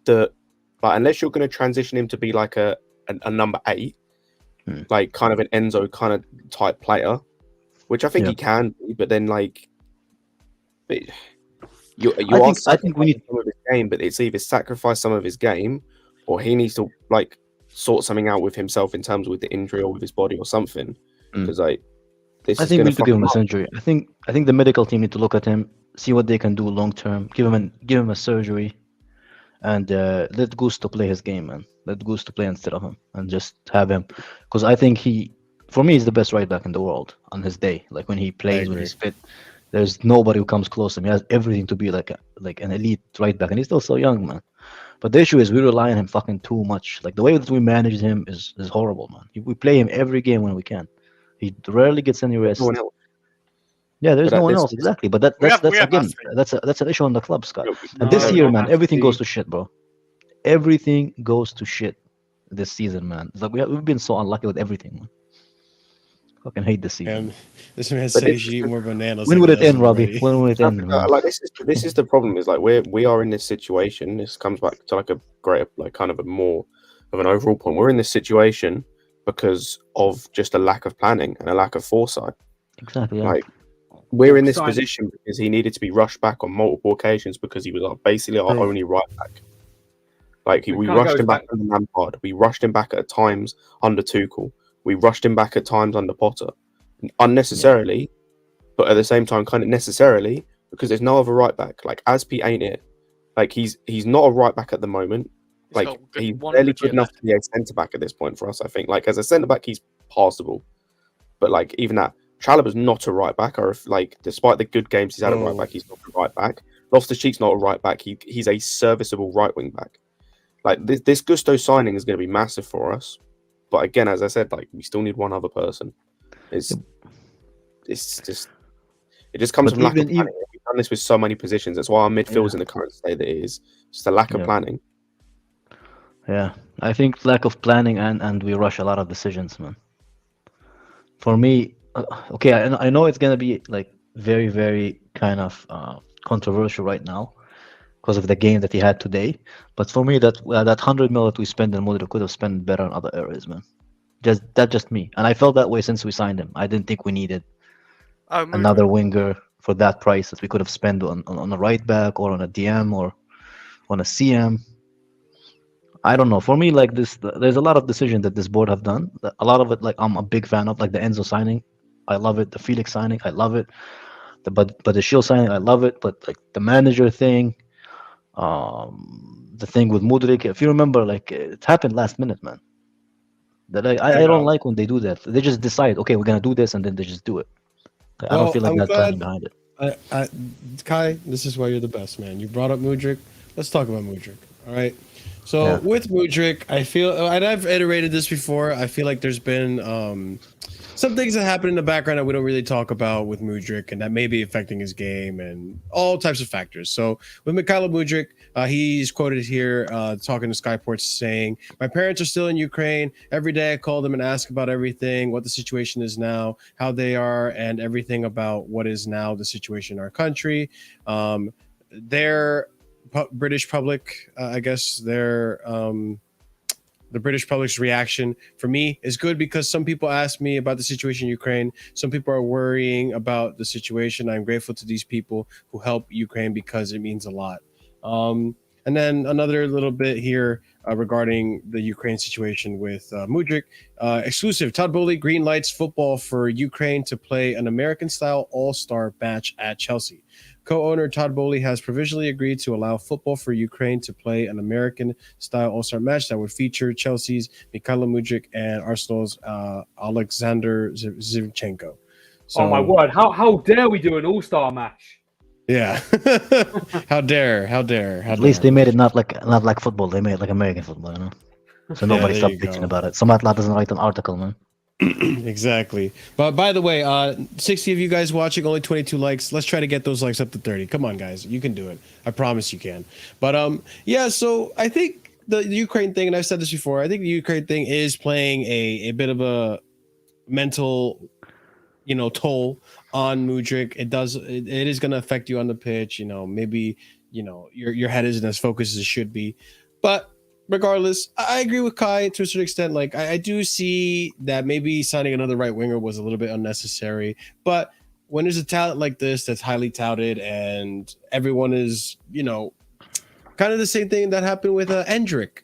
that, but unless you're going to transition him to be like a number 8, like kind of an Enzo kind of type player, which I think he can be, but then like, I think we need some of his game, but it's either sacrifice some of his game, or he needs to like sort something out with himself in terms with the injury or with his body or something. Because this I is think we going need to give him a surgery. I think the medical team need to look at him, see what they can do long term, give him a surgery, and let Gusto play his game, man. Let Gusto play instead of him, and just have him, because I think for me, he's the best right back in the world on his day. Like when he plays, when he's fit, there's nobody who comes close to him. He has everything to be like an elite right back, and he's still so young, man. But the issue is we rely on him fucking too much. Like the way that we manage him is horrible, man. We play him every game when we can. He rarely gets any rest. No one else. Yeah, there's But no one else exactly. But that's again, that's an issue on the club, Scott. And this year, man, everything goes to shit, bro. Everything goes to shit this season, man. It's like we've been so unlucky with everything, man. Fucking hate this season. This man says you should eat more bananas. When would it end, Robbie? When will it end? Man? Like this is the problem. Is like we are in this situation. This comes back to like a greater, like kind of a more of an overall point. We're in this situation because of just a lack of planning and a lack of foresight. Exactly. Yeah. Like we're in this position because he needed to be rushed back on multiple occasions because he was basically our only right back. Like we rushed him back under Lampard. We rushed him back at times under Tuchel. We rushed him back at times under Potter, unnecessarily, but at the same time, kind of necessarily, because there's no other right back. Like Aspi ain't it. Like he's not a right back at the moment. Like he's barely good enough to be a centre back at this point for us. I think. Like as a centre back, he's passable, but like even that, Chalobah's not a right back. Or if, like despite the good games he's had at right back, he's not a right back. Loftus-Cheek's not a right back. He's a serviceable right wing back. Like this Gusto signing is going to be massive for us. But again, as I said, like we still need one other person. It just comes from lack of planning. We've done this with so many positions. That's why our midfield is in the current state that it is. Just a lack of planning. Yeah, I think lack of planning and we rush a lot of decisions, man. For me, okay, I know it's gonna be like very, very kind of controversial right now because of the game that he had today. But for me, that 100 mil that we spent in Mudryk could have spent better in other areas, man. Just me, and I felt that way since we signed him. I didn't think we needed another winger for that price that we could have spent on a right back or on a DM or on a CM. I don't know. For me, like this, there's a lot of decisions that this board have done. A lot of it, like I'm a big fan of, like the Enzo signing. I love it. The Felix signing, I love it. But the Shield signing, I love it. But like the manager thing, the thing with Mudryk, if you remember, like it happened last minute, man. That I don't like when they do that. They just decide, okay, we're gonna do this, and then they just do it. I don't feel like that planning behind it. Kai, this is why you're the best, man. You brought up Mudryk. Let's talk about Mudryk. All right. So with Mudryk, I feel, and I've iterated this before. I feel like there's been some things that happen in the background that we don't really talk about with Mudryk, and that may be affecting his game and all types of factors. So with Mikhailo Mudryk, he's quoted here talking to Skyports saying, "My parents are still in Ukraine. Every day I call them and ask about everything, what the situation is now, how they are, and everything about what is now the situation in our country." Their British public, I guess the British public's reaction for me is good because some people ask me about the situation in Ukraine. Some people are worrying about the situation. I'm grateful to these people who help Ukraine because it means a lot. And then another little bit here regarding the Ukraine situation with Mudryk. Exclusive, Todd Bowley green lights football for Ukraine to play an American-style all-star match at Chelsea. Co-owner Todd Bowley has provisionally agreed to allow football for Ukraine to play an American-style all-star match that would feature Chelsea's Mikhailo Mudryk and Arsenal's Alexander Zinchenko. So, oh my word! How dare we do an all-star match? Yeah. How dare. At least they made it not like football. They made it like American football, you know. So nobody stopped bitching about it. Some outlet doesn't write an article, man. Exactly. But by the way, 60 of you guys watching, only 22 likes. Let's try to get those likes up to 30. Come on, guys. You can do it. I promise you can. But yeah, so I think the Ukraine thing, and I've said this before, I think the Ukraine thing is playing a bit of a mental, toll on Mudryk. It is going to affect you on the pitch. Maybe, your head isn't as focused as it should be. But regardless, I agree with Kai to a certain extent. Like, I do see that maybe signing another right winger was a little bit unnecessary. But when there's a talent like this that's highly touted and everyone is, kind of the same thing that happened with Endrick.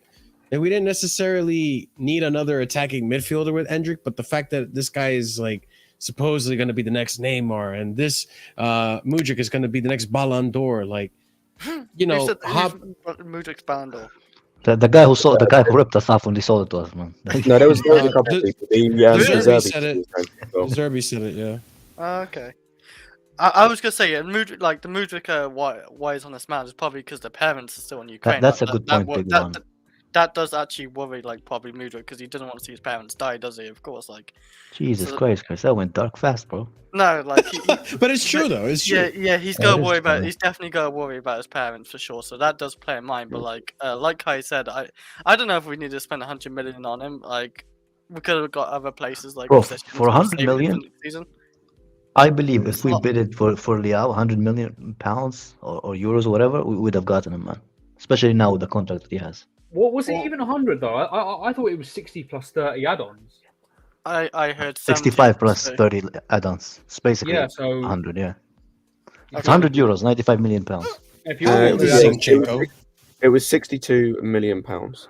And we didn't necessarily need another attacking midfielder with Endrick, but the fact that this guy is like supposedly going to be the next Neymar and this Mudryk is going to be the next Ballon d'Or, like, Mudryk's Ballon d'Or. The guy who ripped us off when they sold it to us, man. No, there was a couple of people. Zerbi said it. Zerbi said it, yeah. Okay. I was gonna say, the Mudryk why is on this man is probably because the parents are still in Ukraine. That's a good point, big one. That does actually worry, probably Mudryk, because he doesn't want to see his parents die, does he? Of course, Jesus Christ, that went dark fast, bro. No, but it's true though. It's true. Yeah, he's gonna worry about. He's definitely gonna worry about his parents for sure. So that does play in mind. But like Kai said, I don't know if we need to spend 100 million on him. Like, we could have got other places like. Bro, for 100 million. Season. I believe if we bid it for Liao, 100 million pounds or euros or whatever, we would have gotten him, man. Especially now with the contract that he has. What was it even 100 though? I thought it was 60 plus 30 add-ons. I heard 65 plus 30 add-ons. It's basically 100, yeah. It's 100 euros, 95 million pounds. It was 62 million pounds,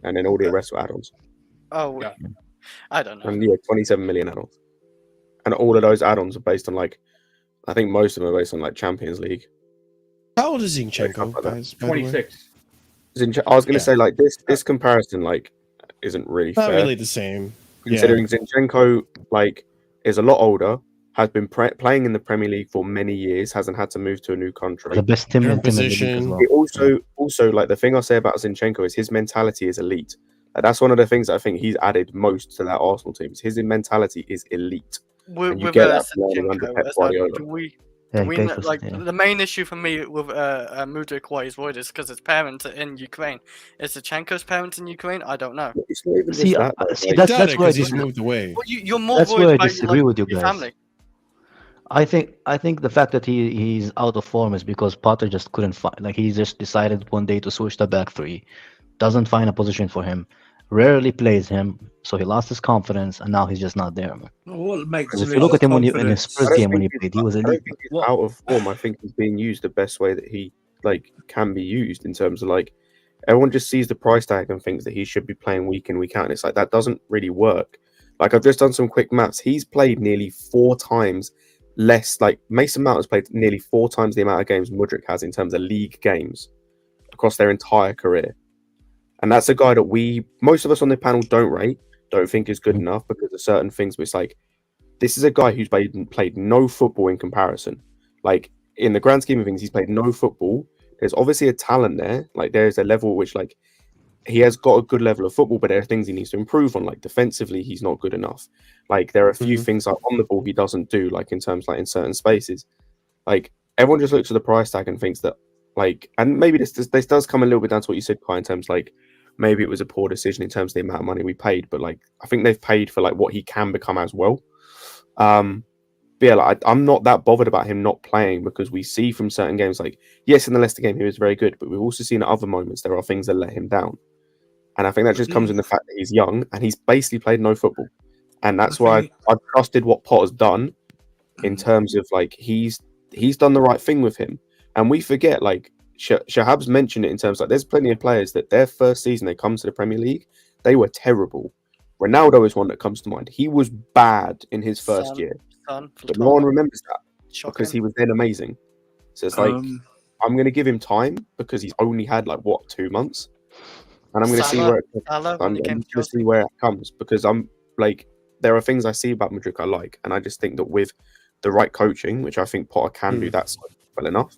and then all the rest were add-ons. Oh, yeah. I don't know. And 27 million add-ons, and all of those add-ons are based on I think most of them are based on Champions League. How old is Zinchenko, guys? 26. I was going to say this comparison isn't really not fair. really the same. Considering Zinchenko is a lot older, has been playing in the Premier League for many years, hasn't had to move to a new country. The best team in the league as well. Also, the thing I say about Zinchenko is his mentality is elite. That's one of the things I think he's added most to that Arsenal team. His mentality is elite. And you get that learning under Pep Guardiola. The main issue for me with Mudryk, why he's worried, is because his parents are in Ukraine. Is Zinchenko's parents in Ukraine? I don't know. That's why he's moved away. Well, you're more that's worried where I about disagree with you your guys. family. I think the fact that he's out of form is because Potter just couldn't find. He just decided one day to switch the back three, doesn't find a position for him, rarely plays him, so he lost his confidence, and now he's just not there, man. What makes if you look at him in his first game when he played, he was elite. Out of form. I think he's being used the best way that he can be used, in terms of everyone just sees the price tag and thinks that he should be playing week in, week out, and it's that doesn't really work. I've just done some quick maths. He's played nearly 4 times less. Mason Mount has played nearly 4 times the amount of games Mudryk has in terms of league games across their entire career. And that's a guy that most of us on the panel don't think is good enough because of certain things. But it's this is a guy who's played no football in comparison. In the grand scheme of things, he's played no football. There's obviously a talent there. There's a level which he has got a good level of football, but there are things he needs to improve on. Defensively, he's not good enough. There are a few things on the ball he doesn't do, in terms in certain spaces. Everyone just looks at the price tag and thinks that and maybe this does come a little bit down to what you said, Kai, in terms maybe it was a poor decision in terms of the amount of money we paid, but I think they've paid for what he can become as well. But yeah, I'm not that bothered about him not playing, because we see from certain games, yes, in the Leicester game he was very good, but we've also seen at other moments there are things that let him down. And I think that just comes in the fact that he's young and he's basically played no football. And that's why I've trusted what Potter's done in terms of he's done the right thing with him. And we forget, Shahab's mentioned it in terms there's plenty of players that their first season they come to the Premier League, they were terrible. Ronaldo is one that comes to mind. He was bad in his first year, but no one remembers that because he was then amazing. So it's I'm going to give him time because he's only had 2 months, and I'm going to see where I'm going to see where it comes, because there are things I see about Mudryk I like, and I just think that with the right coaching, which I think Potter can do that well enough,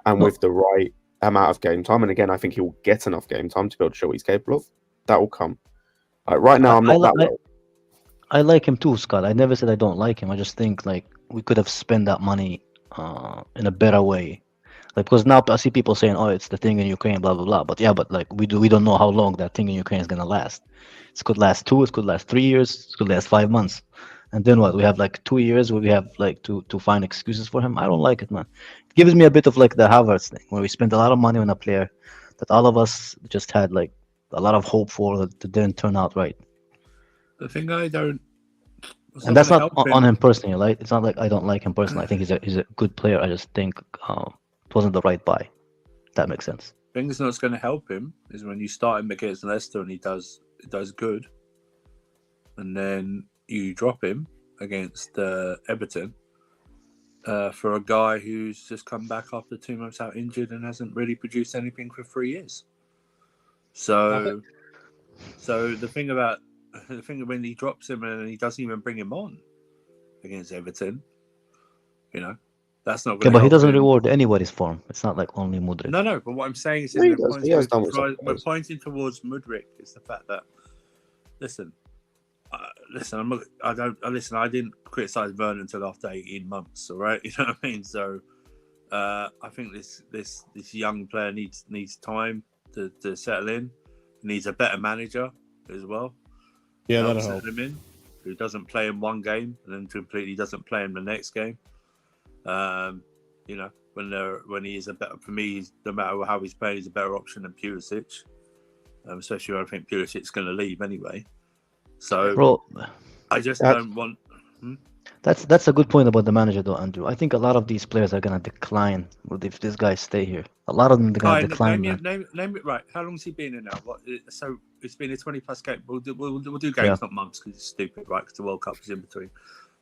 and with the right amount of game time, and again, I think he will get enough game time to be able to show what he's capable of. That will come. Right now, I'm not that well. I like him too, Scott. I never said I don't like him. I just think we could have spent that money in a better way. Because now I see people saying, "Oh, it's the thing in Ukraine, blah blah blah." But we don't know how long that thing in Ukraine is gonna last. It could last 2, it could last 3 years, it could last 5 months, and then what? We have 2 years where we have to find excuses for him. I don't like it, man. It gives me a bit of the Havertz thing, where we spent a lot of money on a player that all of us just had a lot of hope for that didn't turn out right. The thing I don't And that's not on him personally, right? It's not like I don't like him personally. I think he's a good player. I just think it wasn't the right buy. That makes sense. The thing that's going to help him is when you start him against Leicester and he does good, and then you drop him against Everton for a guy who's just come back after 2 months out injured and hasn't really produced anything for 3 years. So the thing when he drops him and he doesn't even bring him on against Everton, that's not. Yeah, but he doesn't reward anybody's form. It's not like only Mudryk. No. But what I'm saying is, He we're pointing towards Mudryk. Is the fact that listen. I didn't criticize Vernon until after 18 months. All right, you know what I mean. So I think this young player needs time to settle in. He needs a better manager as well. Yeah, that'll help. Him in, who doesn't play in one game and then completely doesn't play in the next game. When he is a better, for me, no matter how he's playing, he's a better option than Pulisic. Especially when I think Pulisic's going to leave anyway. So, Bro, I just don't want. That's a good point about the manager, though, Andrew. I think a lot of these players are gonna decline if these guys stay here. A lot of them are gonna decline. Name it right. How long has he been in now? So it's been a 20+ game. We'll do games, not months, because it's stupid, right? Because the World Cup is in between.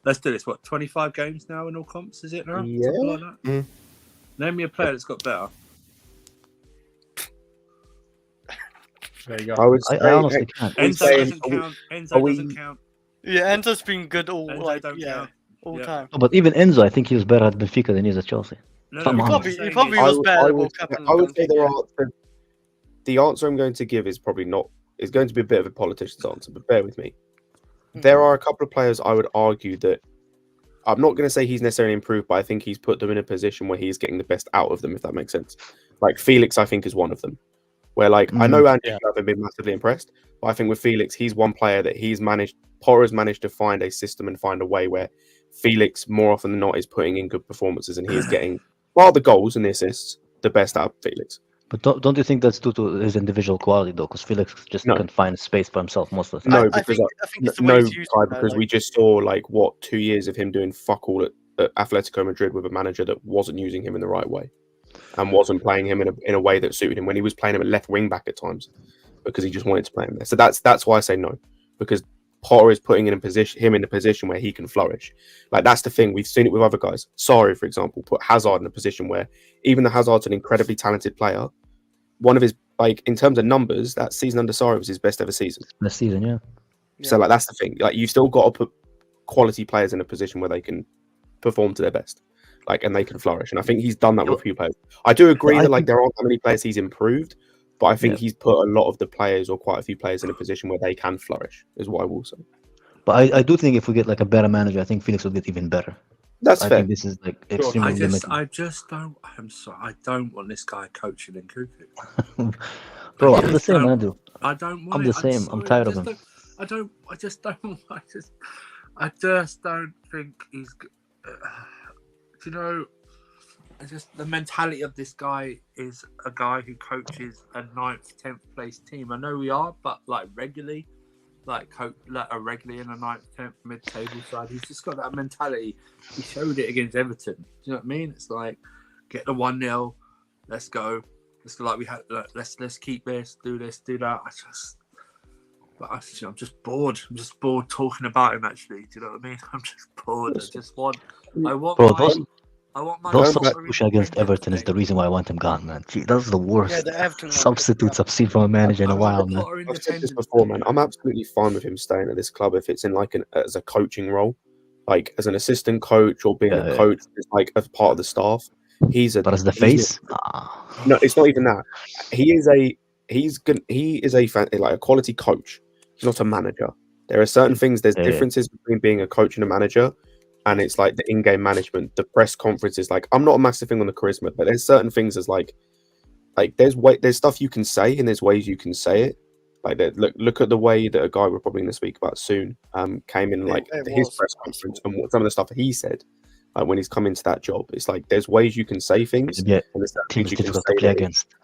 Let's do this. 25 games now in all comps? Is it now? Yeah. Something like that? Name me a player that's got better. There you go. I honestly can't. Enzo doesn't count. Enzo doesn't count. Yeah, Enzo's been good all Enzo don't yeah, count. all Yeah. time. But even Enzo, I think he was better at Benfica than he is at Chelsea. No, Come on. He probably was better at World Cup. I would say the answer I'm going to give is probably not. Is going to be a bit of a politician's answer, but bear with me. There are a couple of players I would argue that I'm not going to say he's necessarily improved, but I think he's put them in a position where he's getting the best out of them, if that makes sense. Like Felix, I think, is one of them. Where, like, I know Andy, you haven't been massively impressed, but I think with Felix, he's one player that Potter has managed to find a system and find a way where Felix, more often than not, is putting in good performances and he is getting, while the goals and the assists, the best out of Felix. But don't you think that's due to his individual quality, though? Because Felix just can find space for himself most of the time. No, because because we just saw, like, 2 years of him doing fuck all at Atletico Madrid with a manager that wasn't using him in the right way. And wasn't playing him in a way that suited him when he was playing him at left wing back at times because he just wanted to play him there. So that's why I say no, because Potter is putting him in a position where he can flourish. Like, that's the thing. We've seen it with other guys. Sarri, for example, put Hazard in a position where even though Hazard's an incredibly talented player, one of his, like, in terms of numbers, that season under Sarri was his best ever season. This season, yeah. So, like, that's the thing. Like, you've still got to put quality players in a position where they can perform to their best. Like, and they can flourish. And I think he's done that with a few players. I do agree that, like, there aren't that many players he's improved, but I think he's put a lot of the players, or quite a few players, in a position where they can flourish, is what I will say. But I do think if we get, like, a better manager, I think Felix will get even better. That's fair. I think this is, like, extremely limited. I just don't. I'm sorry. I don't want this guy coaching in Cuckoo. Bro, I'm the same, Andrew. I don't want I'm the same. I'm tired of him. I just don't think he's. The mentality of this guy is a guy who coaches a 9th, 10th place team. I know we are, but regularly in a 9th, 10th mid-table side. He's just got that mentality. He showed it against Everton. Do you know what I mean? It's like, get the 1-0, let's go. It's like we had. Let's keep this, do that. I'm just bored. I'm just bored talking about him. Actually, do you know what I mean? I'm just bored. Those substitution against Everton is the reason why I want him gone, man. Gee, that's the worst substitutes I've seen from a manager in a while, man. I've said this before, man. I'm absolutely fine with him staying at this club if it's in, like, as a coaching role, like as an assistant coach or being a coach, like as part of the staff. But as the face? No, it's not even that. He is a quality coach. He's not a manager. There are certain things. There's differences between being a coach and a manager. And it's like the in-game management, the press conferences. Like, I'm not a massive thing on the charisma, but there's certain things as like there's stuff you can say and there's ways you can say it. Like, look at the way that a guy we're probably going to speak about soon came in, like, his press conference and some of the stuff that he said when he's come into that job. It's like there's ways you can say things. Yeah, and there's teams you difficult can to play against.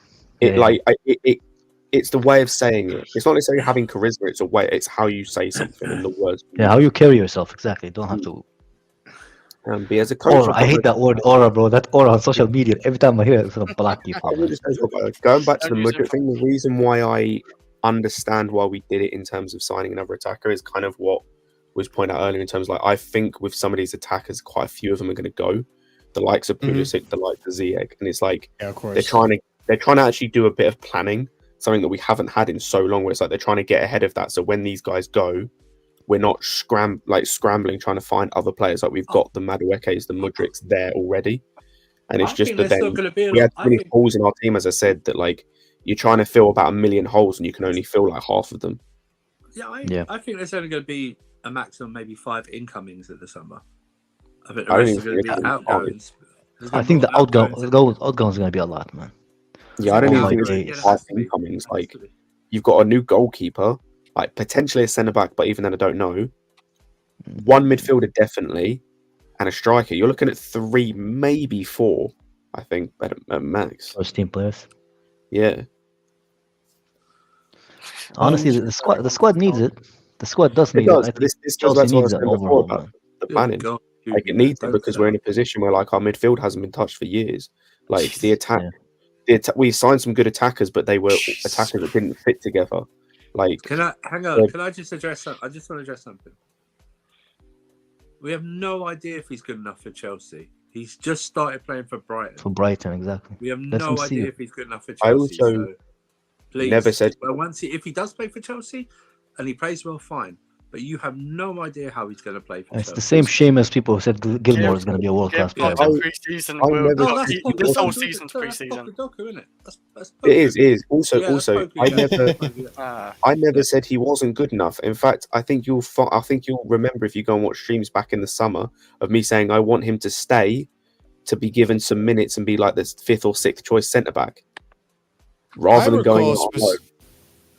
it's the way of saying it. It's not necessarily having charisma. It's a way. It's how you say something and the words. Yeah, how you carry yourself exactly. Don't have to. But as a coach, Aura. I hate that word aura, bro. That aura on social media. Every time I hear it, it's gonna block people. I will just say, going back to the Mudryk thing, the reason why I understand why we did it in terms of signing another attacker is kind of what was pointed out earlier in terms of, like, I think with some of these attackers, quite a few of them are going to go. The likes of Pulisic, the likes of Ziyech, and it's like of course. they're trying to actually do a bit of planning, something that we haven't had in so long. Where it's like they're trying to get ahead of that, so when these guys go, we're not scrambling trying to find other players. Like we've got the Maduekes, the Mudryks there already, and it's just that then we had so many holes in our team, as I said, that like you're trying to fill about 1 million holes and you can only fill like half of them. I think there's only going to be a maximum maybe 5 incomings in the summer. I think I the don't rest are going to think be outgoings. I think the outgoing is going to be a lot, man. Yeah, I don't even my think days. it's 5 incomings. Like you've got a new goalkeeper, like potentially a centre back, but even then I don't know. 1 midfielder definitely, and a striker. You're looking at 3, maybe 4. I think at max. First team players. Yeah. Honestly, the squad needs it. The squad does need it. I think This goes back Chelsea to what I needs was an saying before overhaul, about man. the planning. Like it needs it because we're in a position where like our midfield hasn't been touched for years. Like the attack, we signed some good attackers, but they were attackers that didn't fit together. Like, can I hang on? Can I just address something? I just want to address something. We have no idea if he's good enough for Chelsea. He's just started playing for Brighton. For Brighton, exactly. We have Let no him see idea it. if he's good enough for I Chelsea. also So please, never said. well, if he does play for Chelsea and he plays well, fine. But you have no idea how he's going to play for It's Chelsea. the same shame as people who said Gilmore is going to be a world class player. Pre-season, this whole season's pre-season. It is. Also, I never said he wasn't good enough. In fact, I think you'll remember if you go and watch streams back in the summer of me saying I want him to stay, to be given some minutes and be like this 5th or 6th choice centre back, rather than going on loan.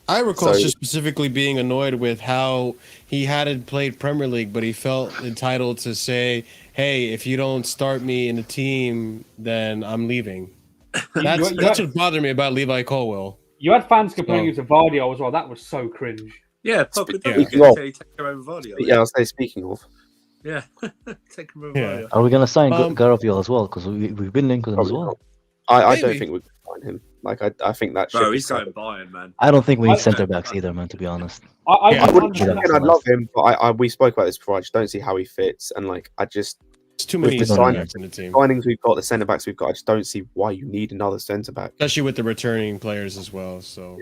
I recall just specifically being annoyed with how he hadn't played Premier League, but he felt entitled to say, "Hey, if you don't start me in the team, then I'm leaving." That's what bothered me about Levi Colwill. You had fans complaining to Vardio as well. That was so cringe. Yeah, speaking of. Yeah, take him over. Yeah. Are we gonna sign Garavio as well? Because we've been linked with him as well. I don't think we can sign him. Like I think that. Bro, he's going Bayern, man. I don't think we need centre backs either, man. To be honest. I'd love him, but we spoke about this before. I just don't see how he fits, and like it's too many centre backs in the team. Signings we've got, the centre backs we've got. I just don't see why you need another centre back, especially with the returning players as well. So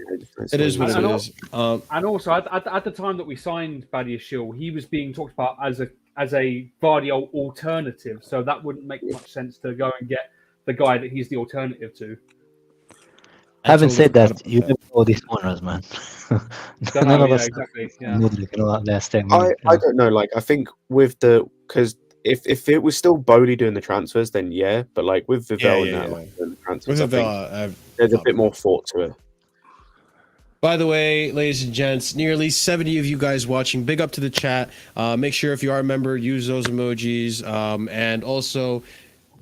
it is what it is. And also at the time that we signed Badiashile, he was being talked about as a Vardio alternative. So that wouldn't make much sense to go and get the guy that he's the alternative to. Having said that, you never know these corners, man. None of us. Exactly. Last time. I don't know. Like I think with because if it was still Bowley doing the transfers, then yeah. But like with Vivell doing the transfers, I think there's a bit more thought to it. By the way, ladies and gents, nearly 70 of you guys watching. Big up to the chat. Make sure if you are a member, use those emojis, and also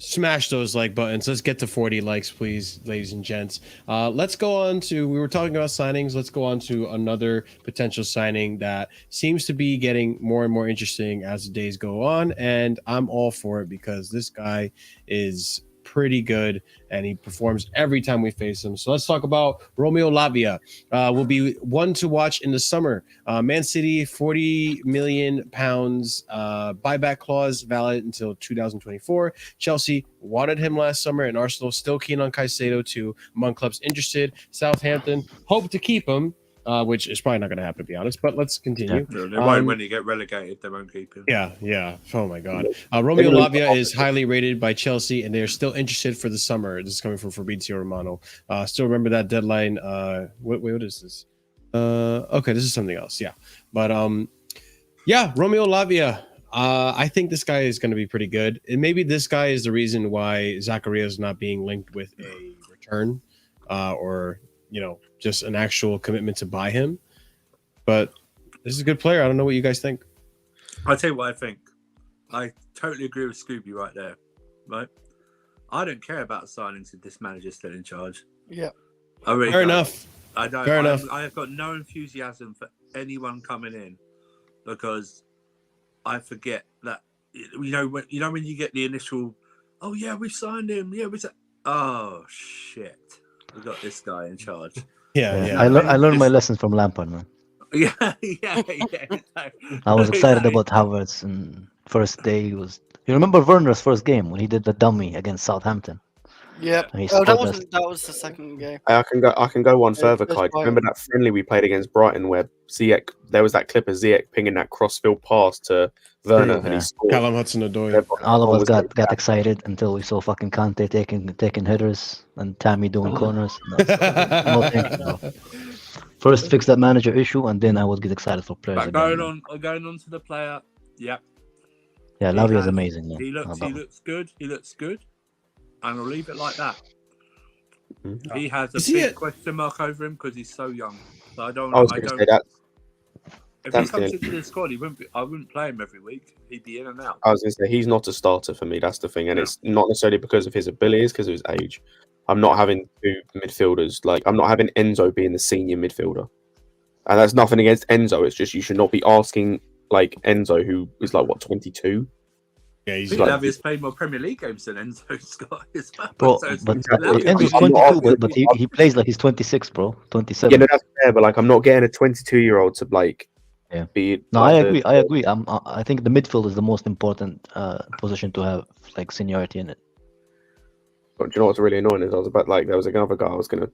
smash those like buttons. Let's get to 40 likes, please, ladies and gents. Let's go on to, we were talking about signings. Let's go on to another potential signing that seems to be getting more and more interesting as the days go on. And I'm all for it because this guy is pretty good and he performs every time we face him. So let's talk about Romeo Lavia. Will be one to watch in the summer. Man City, £40 million buyback clause valid until 2024. Chelsea wanted him last summer and Arsenal still keen on Caicedo too. Among clubs interested, Southampton hope to keep him, which is probably not going to happen, to be honest, but let's continue. Yeah, they won't when you get relegated, they won't keep him. Yeah. Oh my God. Romeo Lavia is highly rated by Chelsea, and they're still interested for the summer. This is coming from Fabrizio Romano. Still remember that deadline. What is this? Okay, this is something else. Yeah. But Romeo Lavia. I think this guy is going to be pretty good. And maybe this guy is the reason why Zakaria is not being linked with a return or just an actual commitment to buy him. But this is a good player. I don't know what you guys think. I'll tell you what I think. I totally agree with Scooby right there. Right? I don't care about signings if this manager's still in charge. Yeah. I really Fair don't. enough. I don't. Fair enough. I have got no enthusiasm for anyone coming in because I forget that when you get the initial, oh yeah, we signed him. Yeah, oh shit, we got this guy in charge. Yeah. I learned my lessons from Lampard, man. Yeah. I was excited about Havertz, and first day was. You remember Werner's first game when he did the dummy against Southampton? Yeah. And he Oh, scored that was the second game. I can go one further, that's Kai. right. Remember that friendly we played against Brighton where Ziyech, there was that clip of Ziyech pinging that crossfield pass to Werner and he scored. Callum Hudson-Odoi. All of us got excited until we saw fucking Kante taking headers and Tammy doing corners. No, thank you, bro. First fix that manager issue, and then I would get excited for players. But going on to the player, yeah. Yeah, Lavia is amazing, man. He looks good. He looks good, and I'll leave it like that. He has a big question mark over him because he's so young. So I don't. Say that. If he comes into the squad, I wouldn't play him every week. He'd be in and out. I was going to say he's not a starter for me. That's the thing, and it's not necessarily because of his abilities, because of his age. I'm not having two midfielders. Like I'm not having Enzo being the senior midfielder, and that's nothing against Enzo. It's just you should not be asking like Enzo, who is like 22. Yeah, he's Lavia's played more Premier League games than Enzo's got. Bro, but Enzo's 22, but he plays like he's 26, bro. 27. Yeah, no, that's fair, but like I'm not getting a 22-year-old to like. Yeah. Be. No, Like, I agree. I think the midfield is the most important position to have like seniority in it. But do you know what's really annoying is there was another guy I was gonna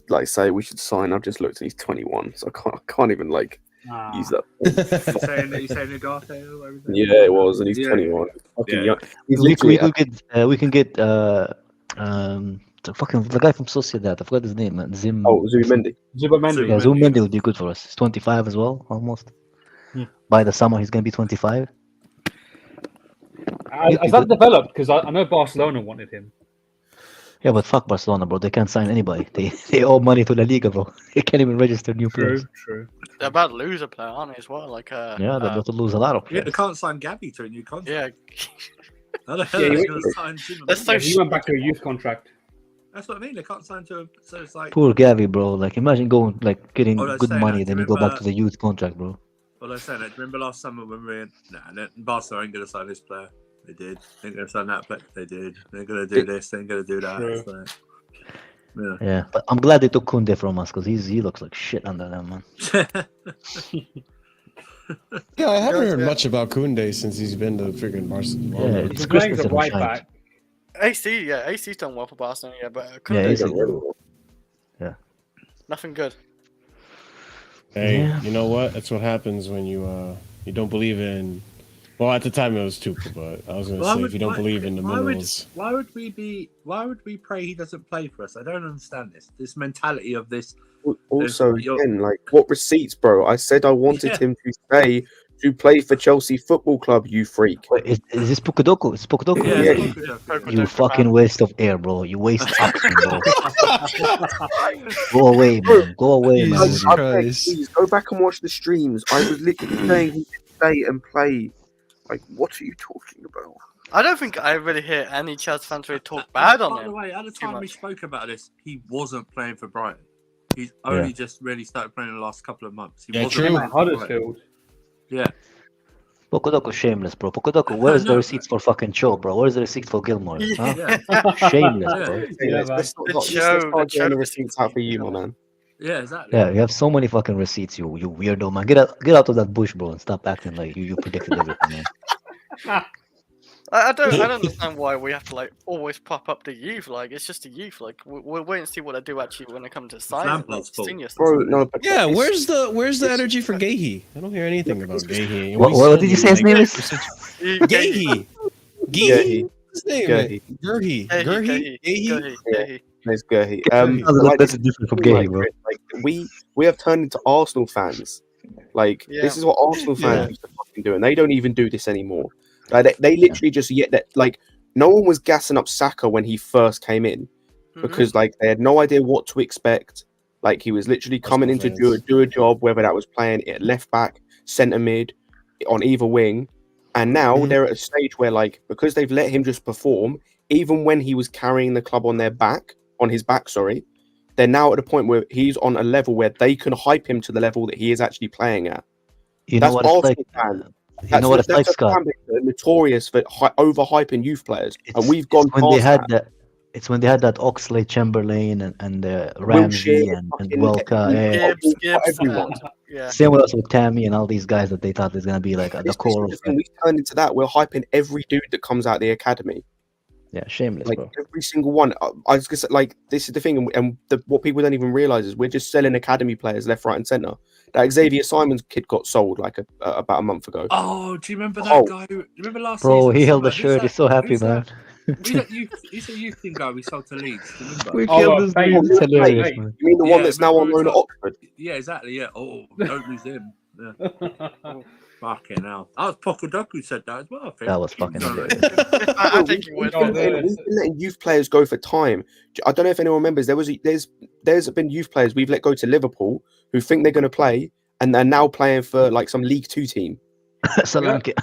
like say we should sign. I've just looked and he's 21, so I can't even like use that. You saying Ugarte or everything? Yeah, it was, and he's 21. Fucking young. He's we literally can get the guy from Sociedad. I forgot his name. Zubimendi. Yeah, Zubimendi would be good for us. He's 25 as well, almost. By the summer, he's gonna be 25. Has that developed? Because I know Barcelona wanted him. Yeah, but fuck Barcelona, bro. They can't sign anybody. They owe money to La Liga, bro. They can't even register new players. True. They're about to lose a player, aren't they, as well? Like, yeah, they're about to lose a lot of players. Yeah, they can't sign Gabby to a new contract. Yeah. How the hell are they going to sign Zimmerman? He went back to a youth contract. That's what I mean. They can't sign to him. So it's like Poor Gavi, bro. Like, imagine going, like, getting good money, then you go back to the youth contract, bro. Well, I was saying that. Remember last summer when we were Barcelona ain't going to sign this player. They did. They ain't going to sign that player. They did. They're going to do this. They're going to do that. So, yeah, but I'm glad they took Conte from us because he looks like shit under them, man. Yeah, I haven't heard much about Koundé since he's been to freaking Barcelona. Yeah, it's Christmas in right the back. AC's done well for Barcelona, but nothing good. Hey, you know what? That's what happens when you don't believe in. Well, at the time it was Tuchel, but I was going to say if you don't believe in the minerals. Why would we pray he doesn't play for us? I don't understand this mentality of this. Also, again, like what receipts, bro? I said I wanted him to stay to play for Chelsea Football Club. You freak! Wait, is this Pukadoku? It's Pukadoku. Yeah. You fucking waste of air, bro. You waste oxygen, bro. Go away, man. Go away, man. Please go back and watch the streams. I was literally saying he could stay and play. Like, what are you talking about? I don't think I really hear any Chelsea fans really talk bad on him. By the way, at the time we spoke about this, he wasn't playing for Brighton. He's only just really started playing in the last couple of months. He wasn't True. Huddersfield. Yeah. Pukadoku shameless, bro. Pukadoku, where's the receipts for fucking Cho, bro? Where's the receipts for Gilmore? Huh? Yeah. Shameless, bro. Let's start getting the receipts out for you, my man. Yeah, exactly. Yeah, you have so many fucking receipts, you weirdo, man. Get out of that bush, bro, and stop acting like you predicted everything, man. I don't understand why we have to like always prop up the youth. Like it's just the youth. Like we'll wait and see what they do actually when it comes to signing. Like, bro, no, but yeah, where's the energy for Gahey? I don't hear anything about Gahey. What did you say his name is? Gahey. Gahey. His name is Gurhey. Gahey. It's Gurhey. That's different from Gahey, bro. Like we have turned into Arsenal fans. Like this is what Arsenal fans used to fucking do, and they don't even do this anymore. Like they literally just like no one was gassing up Saka when he first came in because like they had no idea what to expect. Like he was literally coming in to do a job, whether that was playing at left back, centre mid, on either wing, and now they're at a stage where like because they've let him just perform, even when he was carrying the club on his back, they're now at a point where he's on a level where they can hype him to the level that he is actually playing at. You know what it's like. You know what it's like, Scott. Notorious for overhyping youth players, and we've gone when they had that. It's when they had that Oxlade Chamberlain and Ramsey and Welka. Gibbs, yeah. Same with us with Tammy and all these guys that they thought was gonna be like at the core. We turned into that. We're hyping every dude that comes out the academy. Yeah, shameless, like bro. Every single one. I was just like, this is the thing, and what people don't even realize is we're just selling academy players left, right, and center. That Xavier Simons kid got sold like about a month ago. Oh, do you remember that guy? Do you remember last season? Bro, he held the shirt. He's so happy, man. He's a youth team guy we sold to Leeds. Do you remember? We killed this guy. It's hilarious, man. You mean the one that's now on loan at Oxford? Yeah, exactly. Yeah. Oh, don't lose him. Yeah. Fucking hell. That was Pocodoku who said that as well, I think. That was fucking hilarious. I think you would. We've been letting youth players go for time. I don't know if anyone remembers. There's been youth players we've let go to Liverpool who think they're going to play and they're now playing for like some League 2 team. Solanke.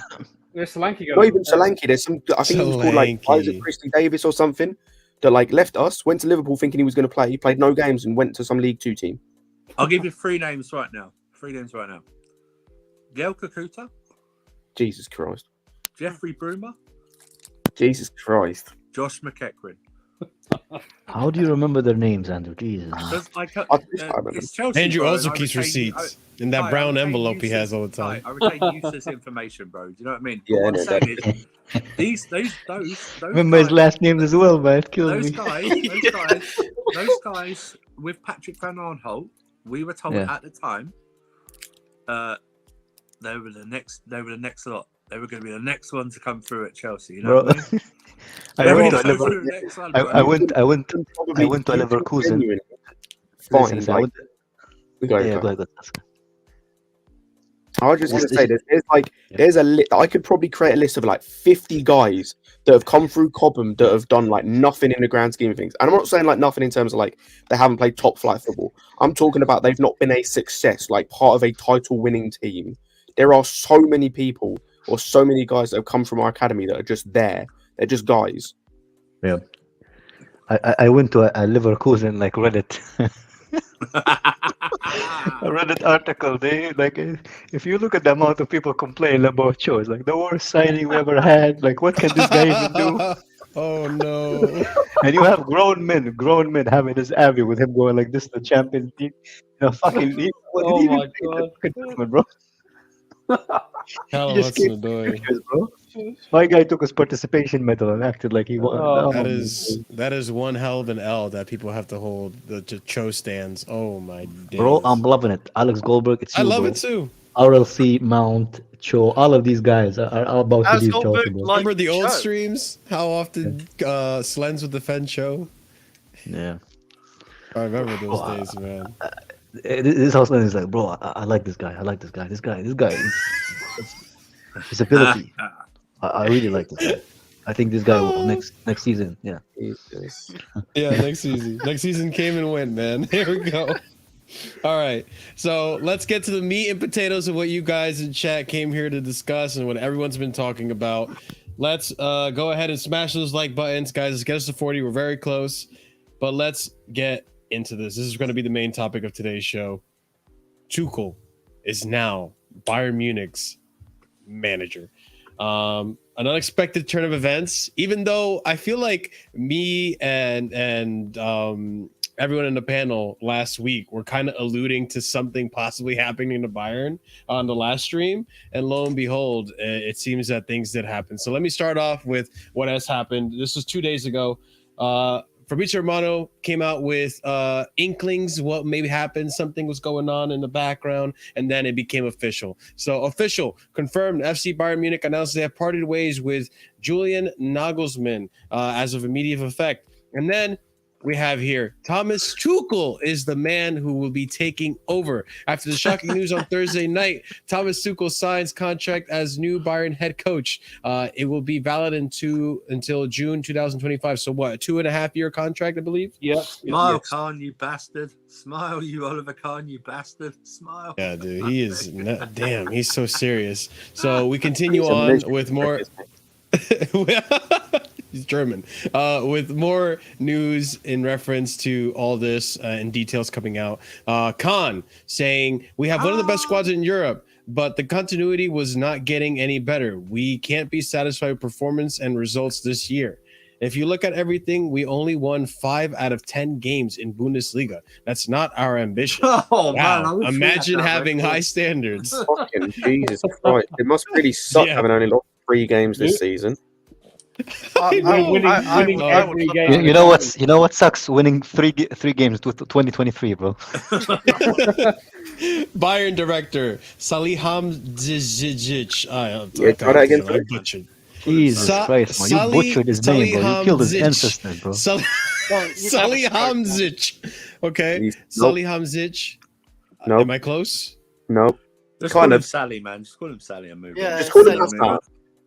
There's Solanke. Not even Solanke. There's some. I think it was called like Isaac Christie Davis or something that like left us, went to Liverpool thinking he was going to play. He played no games and went to some League 2 team. I'll give you 3 names right now. 3 names right now. Gael Kakuta. Jesus Christ. Jeffrey Broomer. Jesus Christ. Josh McEachran. How do you remember their names, Andrew? Jesus. It's Chelsea, Andrew bro, also keeps receipts in that brown envelope he has all the time. I retain useless information, bro. Do you know what I mean? Yeah, what I'm saying is, those remember guys, his last name as well, man. It killed those me. those guys with Patrick Van Arnholt, we were told at the time, they were the next lot. They were going to be the next one to come through at Chelsea. You know what I mean? I went to Leverkusen. Fine. Go ahead. I was just going to say, there's a list. I could probably create a list of like 50 guys that have come through Cobham that have done like nothing in the grand scheme of things. And I'm not saying like nothing in terms of like they haven't played top flight football. I'm talking about they've not been a success, like part of a title winning team. There are so many people or so many guys that have come from our academy that are just there. They're just guys. Yeah. I went to a Leverkusen like Reddit. A Reddit article. They like if you look at the amount of people complaining about shows, like the worst signing we ever had. Like what can this guy even do? Oh no! And you have grown men having this abbey with him going like this to the Champions League. You know, fucking. Oh my god, bro! Hell, that's annoying. Bro. My guy took his participation medal and acted like he won. That is one hell of an L that people have to hold. The Cho stands. Oh my days. Bro, I'm loving it. Alex Goldberg, it's you, I love bro. it too. RLC, Mount, Cho, all of these guys are about to leave Chelsea. Remember the old streams? How often Slens would defend Cho? Yeah. I remember those days, man. This house is like, bro, I like this guy. This guy his ability. I really like this guy. I think this guy will next season. Yeah. Yeah, next season. Next season came and went, man. Here we go. All right. So let's get to the meat and potatoes of what you guys in chat came here to discuss and what everyone's been talking about. Let's go ahead and smash those like buttons, guys. Let's get us to 40. We're very close. But let's get into this. This is going to be the main topic of today's show. Tuchel is now Bayern Munich's manager. An unexpected turn of events, even though I feel like me and everyone in the panel last week were kind of alluding to something possibly happening to Bayern on the last stream, and lo and behold, it seems that things did happen. So let me start off with what has happened. This was 2 days ago. Fabrizio Romano came out with inklings what maybe happened. Something was going on in the background, and then it became official. So official, confirmed, FC Bayern Munich announced they have parted ways with Julian Nagelsmann as of immediate effect. And then we have here Thomas Tuchel is the man who will be taking over. After the shocking news on Thursday night, Thomas Tuchel signs contract as new Bayern head coach. It will be valid until June 2025. So what, a 2.5-year contract, I believe? Yeah. Smile, Khan, you bastard. Smile, you Oliver Kahn, you bastard. Smile. Yeah, dude, he is. Damn, he's so serious. So we continue on with more. He's German. With more news in reference to all this and details coming out. Khan saying, we have one of the best squads in Europe, but the continuity was not getting any better. We can't be satisfied with performance and results this year. If you look at everything, we only won 5 out of 10 games in Bundesliga. That's not our ambition. Oh, Wow. man, Imagine having high standards. Fucking Jesus Christ! It must really suck having only lost 3 games this season. Winning every game. You know what sucks? Winning three games to 2023, bro. Bayern director Salihamidzic. Try that again. I butchered. Jesus Christ, man. You butchered his name, bro. You killed his ancestors, bro. Salihamidzic. Okay. Salihamidzic. No. Am I close? No. Just Kind call him of. Sally, man. Just call him Sally and move Yeah, on. Just call him Sally. Sally.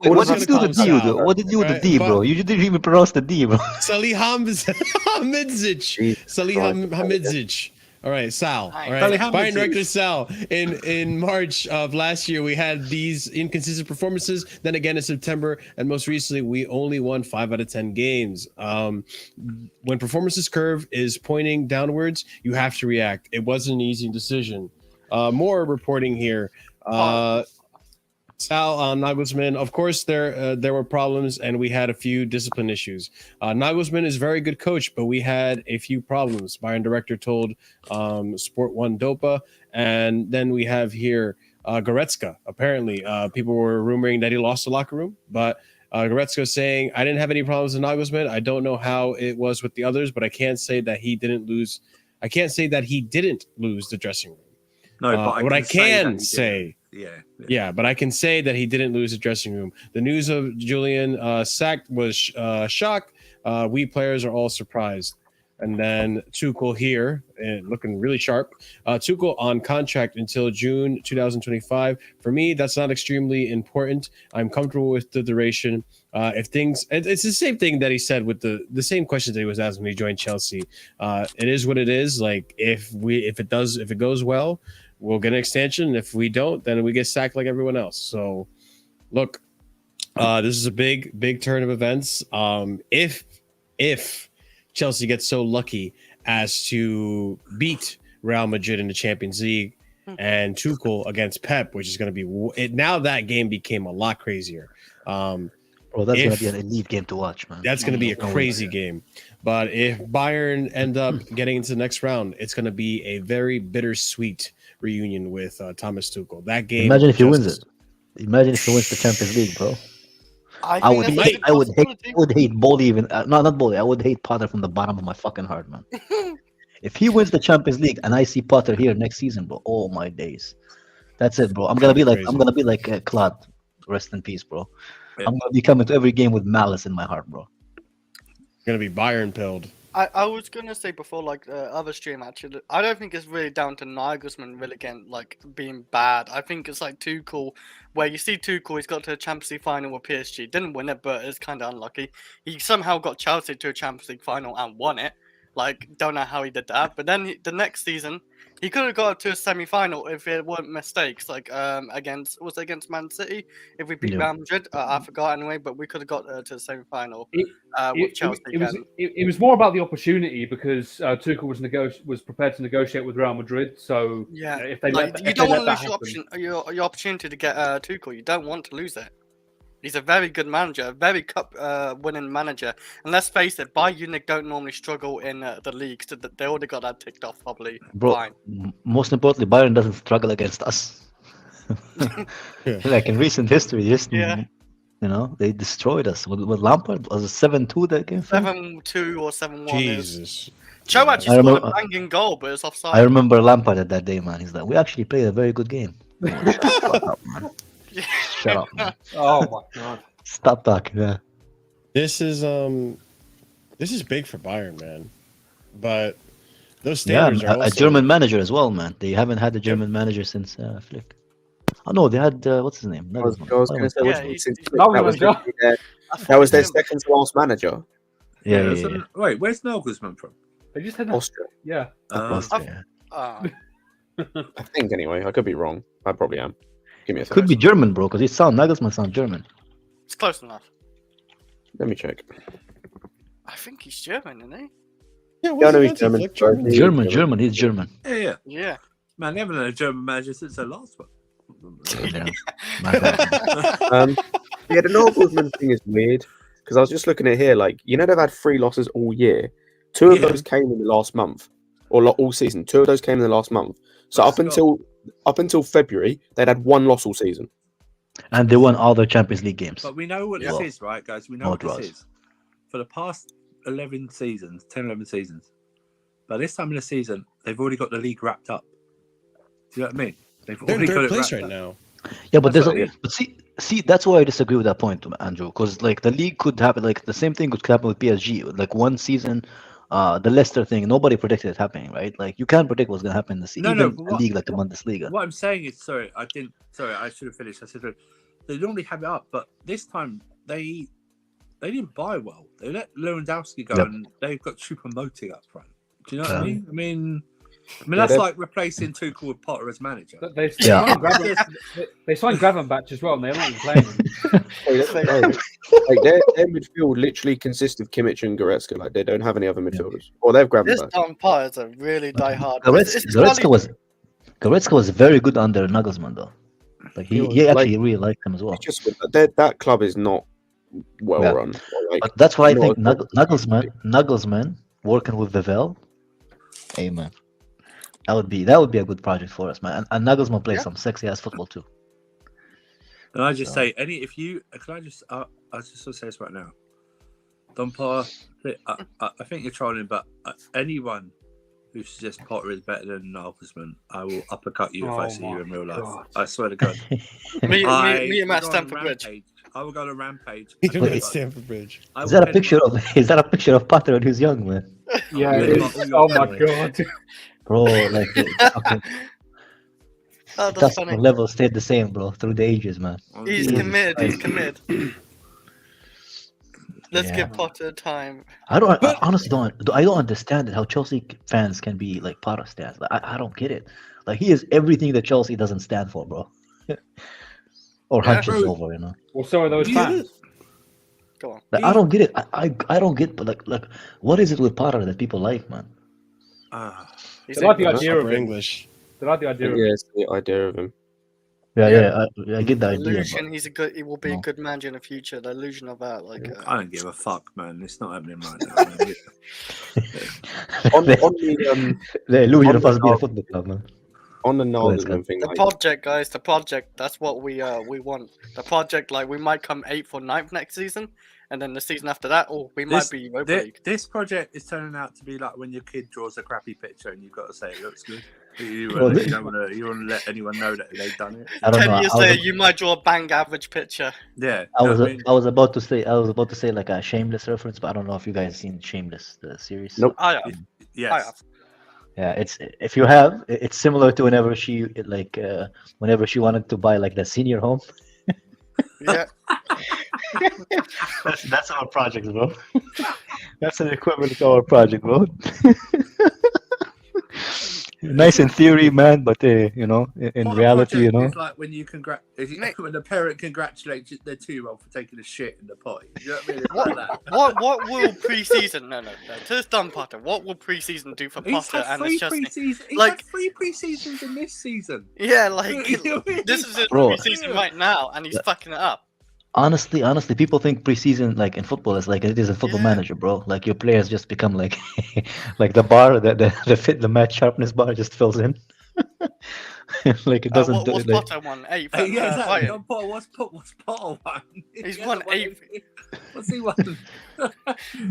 What did you do call with the him D? Sal, What did you do with the D, bro? You didn't even pronounce the D, bro. Salihamidzic. Salihamidzic. All right, Sal. All right, Bayern director Sal. In March of last year, we had these inconsistent performances. Then again in September, and most recently, we only won 5 out of 10 games. When performances curve is pointing downwards, you have to react. It wasn't an easy decision. More reporting here. Sal Nagelsmann, of course, there were problems, and we had a few discipline issues. Nagelsmann is a very good coach, but we had a few problems. Bayern director told Sport One Dopa, and then we have here Goretzka. Apparently, people were rumoring that he lost the locker room, but Goretzka saying, "I didn't have any problems with Nagelsmann. I don't know how it was with the others, but I can't say that he didn't lose. I can't say that he didn't lose the dressing room. No, but what I can say." say Yeah, but I can say that he didn't lose the dressing room. The news of Julian sacked was shock. We players are all surprised. And then Tuchel here, looking really sharp. Tuchel on contract until June 2025. For me, that's not extremely important. I'm comfortable with the duration. If things, it's the same thing that he said with the same questions that he was asking when he joined Chelsea. It is what it is. Like if it goes well, we'll get an extension. If we don't, then we get sacked like everyone else. So, look, this is a big turn of events. If Chelsea gets so lucky as to beat Real Madrid in the Champions League and Tuchel against Pep, which is going to be now that game became a lot crazier. Bro, that's going to be an elite game to watch, man. That's going to be a crazy game. But if Bayern end up getting into the next round, it's going to be a very bittersweet reunion with Thomas Tuchel. That game. Imagine if he wins it. Imagine if he wins the Champions League, bro. I would hate Bolly even. Not Bolly. I would hate Potter from the bottom of my fucking heart, man. If he wins the Champions League and I see Potter here next season, bro, oh my days, that's it, bro. I'm gonna be like Claude. Rest in peace, bro. Yeah. I'm gonna be coming to every game with malice in my heart, bro. Gonna be Bayern pilled. I was gonna say before, like the other stream, actually, I don't think it's really down to Nagelsmann really again, like being bad. I think it's like Tuchel, where you see Tuchel, he's got to a Champions League final with PSG, didn't win it, but it's kind of unlucky. He somehow got Chelsea to a Champions League final and won it. Like, don't know how he did that. But then the next season, he could have got to a semi-final if it weren't mistakes. Like against Man City? If we beat Real Madrid, I forgot anyway. But we could have got to the semi-final with Chelsea. It was more about the opportunity because Tuchel was prepared to negotiate with Real Madrid. So yeah, if they you don't want to lose your opportunity to get Tuchel. You don't want to lose it. He's a very good manager, a very cup-winning manager. And let's face it, Bayern Munich don't normally struggle in the league, so they already got that ticked off probably. Bro, fine. Most importantly, Bayern doesn't struggle against us. Like in recent history, you know, they destroyed us. With Lampard, was it 7-2 that game? 7-2 or 7-1. Jesus. Cho actually scored a banging goal, but it's offside. I remember Lampard at that day, man. He's like, we actually played a very good game. Shut up, man. Shut up, man. Oh my god! Stop talking. Yeah. This is big for Bayern, man. But those standards are also... a German manager as well, man. They haven't had a German manager since Flick. Oh no, they had what's his name? That was their second to last manager. Yeah. Wait, where's Nagelsmann from? They just had Austria. Yeah. Austria. I think anyway. I could be wrong. I probably am. Give me a second. Could be German, bro, because Nagelsmann sounds German. It's close enough. Let me check. I think he's German, isn't he? Yeah, Yeah, I know he's Hansi German. Flick German? He is German. He's German. Yeah. Yeah. Man, they haven't had a German manager since the last one. Yeah. My bad. Yeah, the Nagelsmann thing is weird because I was just looking at here, like, you know, they've had 3 losses all year. 2 of Yeah. those came in the last month, or all season. 2 of those came in the last month. So But up until February, they'd had 1 loss all season. And they won all their Champions League games. But we know what Yeah. this is, right, guys? We know No what draws. this is. For the past 11 seasons, 10, 11 seasons, by this time in the season, they've already got the league wrapped up. Do you know what I mean? They've They're in already got third it place wrapped right up. now. Yeah, but That's there's what it is. but see, that's why I disagree with that point, Andrew. Because like the league could happen, like the same thing could happen with PSG. Like one season, the Leicester thing, nobody predicted it happening, right? Like you can't predict what's gonna happen in the season. No, Even but a league like the Bundesliga. What I'm saying is, sorry, I should have finished. I said they normally have it up, but this time they didn't buy well. They let Lewandowski go, Yep. and they've got Choupo-Moting up front. Do you know what Yeah. I mean? I mean Yeah, that's they're- like replacing Tuchel with Potter as manager. They Yeah. signed Gravenberch as well, and they're not even playing him. Like their midfield literally consists of Kimmich and Goretzka. Like they don't have any other midfielders. Or they've grabbed This back. Tom Potter is a really die-hard. Goretzka was very good under Nagelsmann though. Like he actually really liked him as well. It's just that club is not well Yeah. run. Like, But that's why I not think as well. Nagelsmann working with Vivel, hey man, that would be a good project for us, man. And Nagelsmann plays some sexy ass football too. And I just So- say, I just want to say this right now. Don Potter, I think you're trolling, but anyone who suggests Potter is better than Nagelsmann, I will uppercut you if I see you in real life. God. I swear to God. Me I and Matt will go on Stamford Bridge. rampage. I will go on a rampage. He I did swear at to God. Stamford Bridge. I Is will that a pin picture of Potter when he was young, man? Yeah, Yeah, it but is. all Oh your my family. god. Bro, like the fucking Oh, that's customer funny. level stayed the same, bro, through the ages, man. He's Jesus committed. He's Christ. committed. Let's Yeah. give Potter time. I But- honestly don't understand it, how Chelsea fans can be like Potter stands. Like, I don't get it. Like he is everything that Chelsea doesn't stand for, bro. Or Yeah. hunches Bro. over, you know. Well, so are those Yeah. fans. Go on. Like I don't get it. I don't get, but like what is it with Potter that people like, man? He's They like the English. idea of Upper him. English. They like the idea of Yeah, him. it's the idea of him. Yeah, I get the idea. Illusion. He's a good. He will be a No. good manager in the future. The illusion of that, like. I don't give a fuck, man. It's not happening right now. On But the illusion on of the us being a Nag- football club, man. on the ahead, Scott. Nagelsmann thing, The like, project, guys. The project. That's what we want. The project. Like we might come 8th or 9th next season, and then the season after that, we might be Europa League. This project is turning out to be like when your kid draws a crappy picture and you've got to say it looks good. You Well, don't want to let anyone know that they've done it. I don't 10 know. years later, you might draw a bang average picture. Yeah, I was I mean, I was about to say like a Shameless reference, but I don't know if you guys seen Shameless, the series. Nope. I have. I yes. have. Yeah, it's if you have, it's similar to whenever she wanted to buy like the senior home. Yeah. That's our project, bro. That's an equivalent to our project, bro. Nice in theory, man, but in What a reality, you project know. is like when you when the parent congratulates their 2-year-old for taking a shit in the potty. You know what I mean? It's like that. What will preseason? No. To this done Potter. What will preseason do for He's Potter had and three his Chelsea? preseasons. He's Like- had 3 preseasons in this season. Yeah, like You know what I mean? this is his Bro. preseason right now, and he's fucking it up. Honestly, people think preseason like in football is like it is in Football Yeah. Manager, bro. Like your players just become like like the bar, the match sharpness bar just fills in. Like it doesn't. What was like, Potter won 8th? Yeah, exactly. Bayern. John Potter, what's Potter won? He's He won hasn't 8th. What's he won?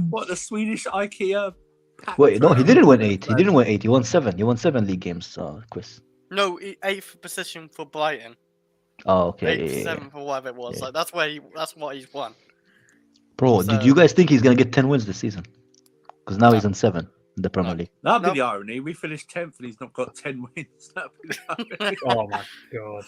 What, the Swedish IKEA? pack Wait, no, he tournament? didn't win 8. He didn't win 8. He won 7. He won 7 league games, Chris. No, 8th position for Brighton. Oh, okay. 8th, Yeah, yeah, yeah. 7th, or whatever it was. Yeah. Like that's what he's won. Bro, So- did you guys think he's gonna get 10 wins this season? Because now he's on 7 in the Premier No. League. That'd be Nope. the irony. We finished 10th and he's not got 10 wins. That'd be the irony. Oh my god.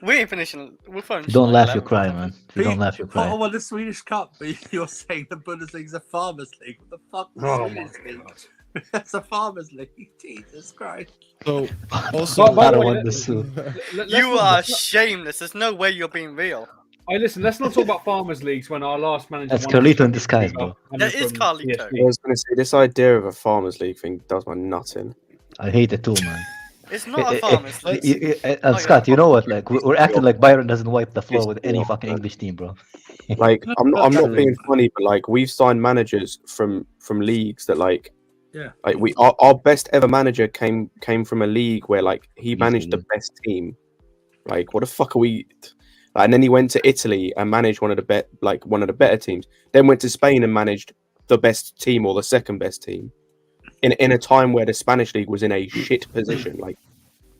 we ain't finishing. We're finishing. If you don't like laugh, you 11th. cry, man. If you don't laugh, you Potter cry. won the Swedish Cup, but you're saying the Bundesliga's a farmers' league. What the fuck? Oh my Swedish league? god. That's a farmers' league. Jesus Christ. So also, By I the don't way, want this. You are shameless. There's no way you're being real. Hey, listen, let's not talk about farmers leagues when our last manager. That's won Carlito the in disguise, bro. That is from Carlito. PSG. I was going to say this idea of a farmers league thing does my nut in. I hate it too, man. It's not a farmers league. And Scott, you know what? Like we're acting like Bayern doesn't wipe the floor with any fucking English team, bro. Like I'm not Absolutely. being funny, but like we've signed managers from leagues that like Yeah. like our best ever manager came from a league where like he managed the best team. Like what the fuck are we? And then he went to Italy and managed one of the better teams. Then went to Spain and managed the best team or the second best team. In a time where the Spanish league was in a shit position, like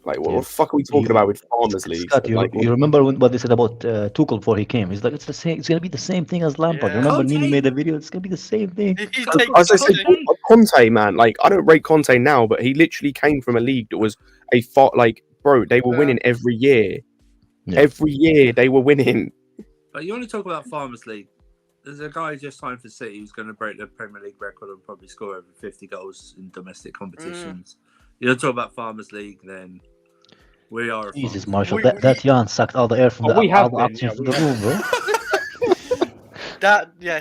what the fuck are we talking about with farmers leagues? Scott, you Like, remember what they said about Tuchel before he came? He's like, it's the same. It's gonna be the same thing as Lampard. Yeah. Remember, Conte. Nini made a video. It's gonna be the same thing. He takes as I said, Conte. Conte, man, like I don't rate Conte now, but he literally came from a league that was bro, they were winning every year. Yeah. Every year they were winning. But you only talk about Farmers League. There's a guy who just signed for City who's going to break the Premier League record and probably score over 50 goals in domestic competitions. You don't talk about Farmers League, then we are. A Jesus, Farmers Marshall, We- that Jan sucked all the air from we have all the been, oxygen yeah, from we the room, bro.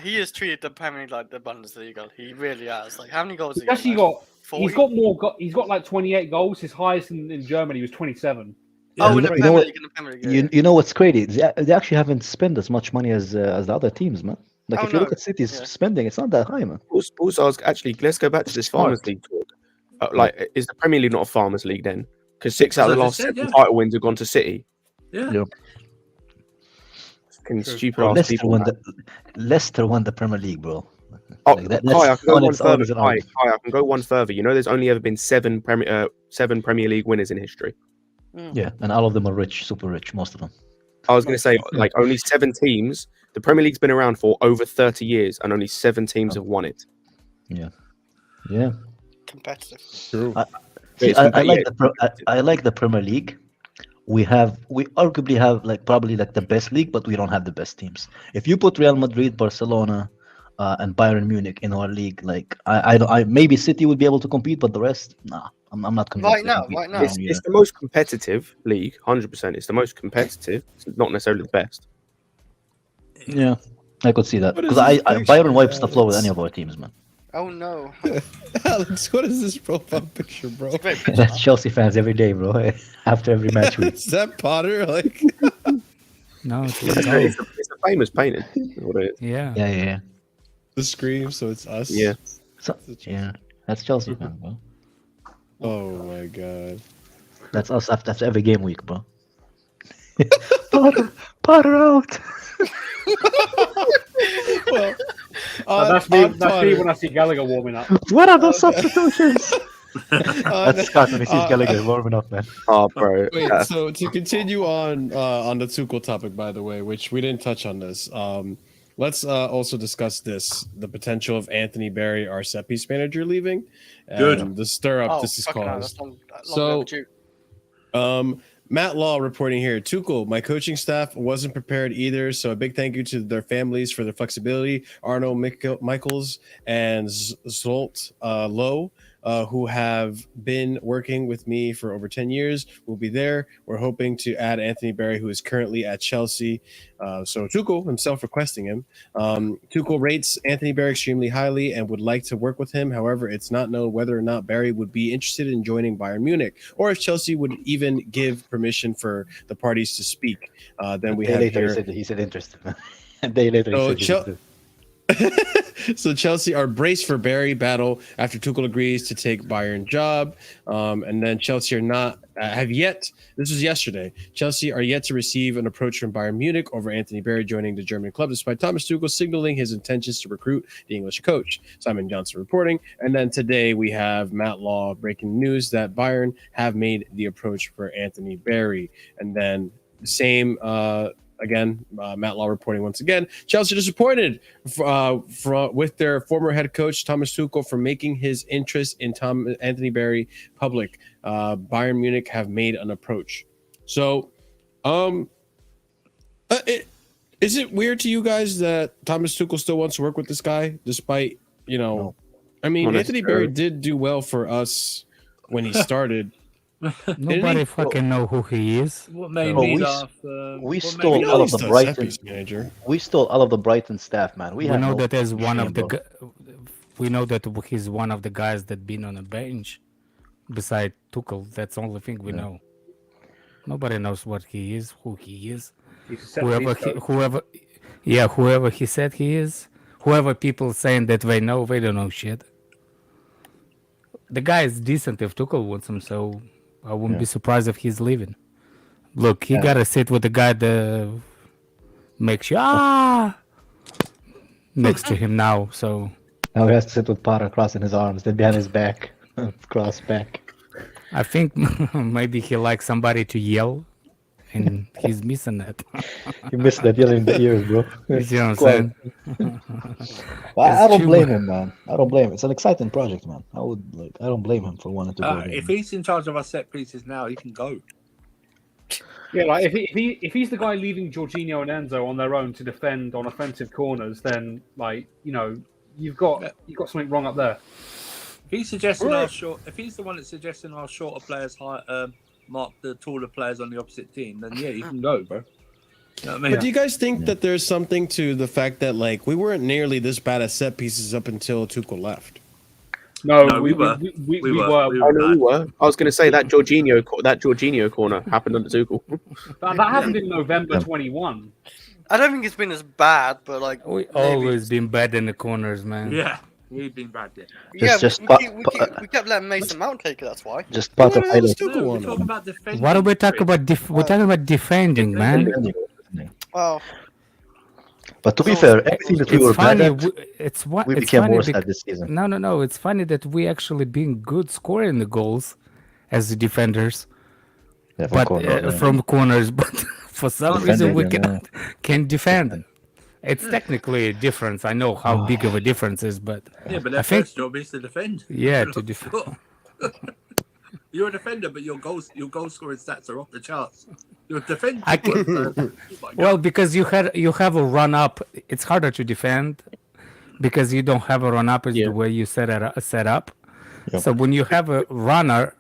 He has treated the Premier League like the Bundesliga. He really has. Like, how many goals? He's actually got. 40? He's got more. He's got like 28 goals. His highest in Germany was 27. Oh, in You the know Premier what- League, in the Premier League. You know what's crazy? They actually haven't spent as much money as the other teams, man. Like Oh, if you look no. at City's Yeah. spending, it's not that high, man. Also, I was actually let's go back to this Smart. farmers league talk. Is the Premier League not a farmers league then? Because 6 out of As the I last said, 7 yeah. title wins have gone to City. Yeah. Fucking stupid ass Leicester people. won man. Leicester won the Premier League, bro. Oh, Like that- Kai, I that's can go on one its own further. as an Kai, argument. I can go one further. You know, there's only ever been 7 Premier League winners in history. Yeah, and all of them are rich, super rich, most of them. I was going to say, like, only 7 teams. The Premier League's been around for over 30 years, and only 7 teams have won it. Yeah. Competitive. True. See, It's I like competitive. I like the Premier League. We arguably have probably the best league, but we don't have the best teams. If you put Real Madrid, Barcelona, and Bayern Munich in our league, I maybe City would be able to compete, but the rest, nah, I'm not convinced. Right they now, compete. right now. It's the most competitive league, 100%. It's the most competitive. It's not necessarily the best. Yeah, I could see that What is because this picture, Bayern wipes the floor with Alex? any of our teams, man. Oh no. Alex, what is this profile picture, bro? It's a great picture. That's Chelsea fans every day, bro. After every match week. Is that Potter? Like, No, it's It's a famous painting. Is what it is. yeah. Yeah. the scream, so it's us. Yeah. So, yeah, that's Chelsea fans, bro. Oh my god. That's us after every game week, bro. Potter out. Well, That's me when I see Gallagher warming up. What are those substitutions? on, That's Scott when he sees Gallagher warming up, man. Oh, bro. Wait, Yeah. so to continue on the Tuchel topic, by the way, which we didn't touch on this. Let's also discuss the potential of Anthony Barry, our set piece manager, leaving. Good. And the stir up Oh, this is fucking hell, caused. that's long So- overdue. Matt Law reporting here. Tuchel, my coaching staff wasn't prepared either, so a big thank you to their families for their flexibility. Arno Michaels and Zolt Lowe, who have been working with me for over 10 years, will be there. We're hoping to add Anthony Barry, who is currently at Chelsea. So Tuchel himself requesting him. Tuchel rates Anthony Barry extremely highly and would like to work with him. However, it's not known whether or not Barry would be interested in joining Bayern Munich, or if Chelsea would even give permission for the parties to speak. Then we have here. He said interested. A day later, So he said So Chelsea are braced for Barry battle after Tuchel agrees to take Bayern job, and then Chelsea are not have yet. This was yesterday. Chelsea are yet to receive an approach from Bayern Munich over Anthony Barry joining the German club, despite Thomas Tuchel signaling his intentions to recruit the English coach. Simon Johnson reporting, and then today we have Matt Law breaking news that Bayern have made the approach for Anthony Barry, and then the same. Again, Matt Law reporting once again. Chelsea disappointed with their former head coach Thomas Tuchel for making his interest in Anthony Barry public. Bayern Munich have made an approach. So, is it weird to you guys that Thomas Tuchel still wants to work with this guy, despite No. I mean, Not Anthony necessarily. Barry did do well for us when he started. Nobody fucking know who he is. What made Bro, me we laugh? we what stole made me all laugh- of the Brighton. manager. We stole all of the Brighton staff, man. We have know no that as one of the. shame, bro. We know that he's one of the guys that been on a bench beside Tuchel. That's the only thing we know. Nobody knows what he is, who he is. He's a set Whoever, piece coach. whoever he said he is. Whoever people saying that they know, they don't know shit. The guy is decent if Tuchel wants him, so I wouldn't be surprised if he's leaving. Look, he gotta sit with the guy that makes you next to him now. So Now he has to sit with Potter crossing his arms, then behind his back, cross back. I think maybe he likes somebody to yell, and he's missing that. You missed that yelling in the ears, bro. You see what I'm saying? I don't too blame mu- him, man. I don't blame him. It's an exciting project, man. I don't blame him for wanting to go there. if he's in charge of our set pieces now, he can go. Yeah, like if he's the guy leaving Jorginho and Enzo on their own to defend on offensive corners, then like you've got something wrong up there. If he's suggesting if he's the one that's suggesting our shorter players mark the taller players on the opposite team, then yeah, you can go, bro. You know what I mean? But do you guys think that there's something to the fact that like we weren't nearly this bad at set pieces up until Tuchel left? No, No, we were. were. We Oh, no, we were. I was going to say that Jorginho corner happened under Tuchel. That happened in November 21. I don't think it's been as bad, but like We maybe always been bad in the corners, man. Yeah, we've been bad there. yeah, just we kept letting Mason Mount take it. That's why. Just Potter What else highlight. Tuchel No, won we're on? talking about defending. What are we talking about? We're talking about defending, man. Oh, But to be fair, everything that we were It's bad funny. at, we It's became funny worse bec- at this season. No. It's funny that we actually been good scoring the goals as the defenders, Yeah, but from corners. But for some reason we Defending, can defend. It's technically a difference. I know how big of a difference is, but Yeah, but I their think first job is to defend. yeah, to defend. You're a defender, but your goal scoring stats are off the charts. You're a defender. I can- Well, because you have a run up, it's harder to defend because you don't have a run up is the way you set up. Yep. So when you have a runner,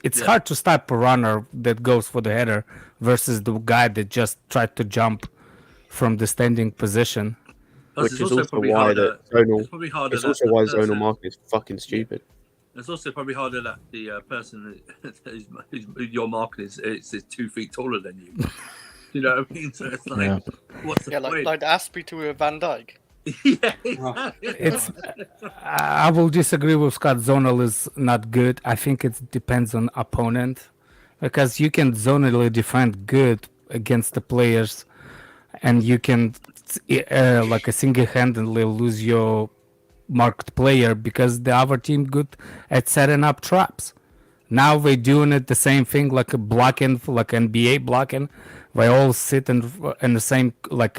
it's hard to stop a runner that goes for the header versus the guy that just tried to jump from the standing position. Plus, Which it's is also also probably why harder. that zonal. It's probably harder. It's that also the why person- zonal marking is fucking stupid. It's also probably harder that the person who you're marking is 2 feet taller than you. You know what I mean? So it's like, what's the yeah, point? like Aspie to a Van Dijk. Yeah, exactly. It's I will disagree with Scott. Zonal is not good. I think it depends on opponent because you can zonally defend good against the players, and you can like a single-handedly lose your marked player because the other team good at setting up traps. Now they're doing it the same thing like a blocking, like NBA blocking. They all sit in the same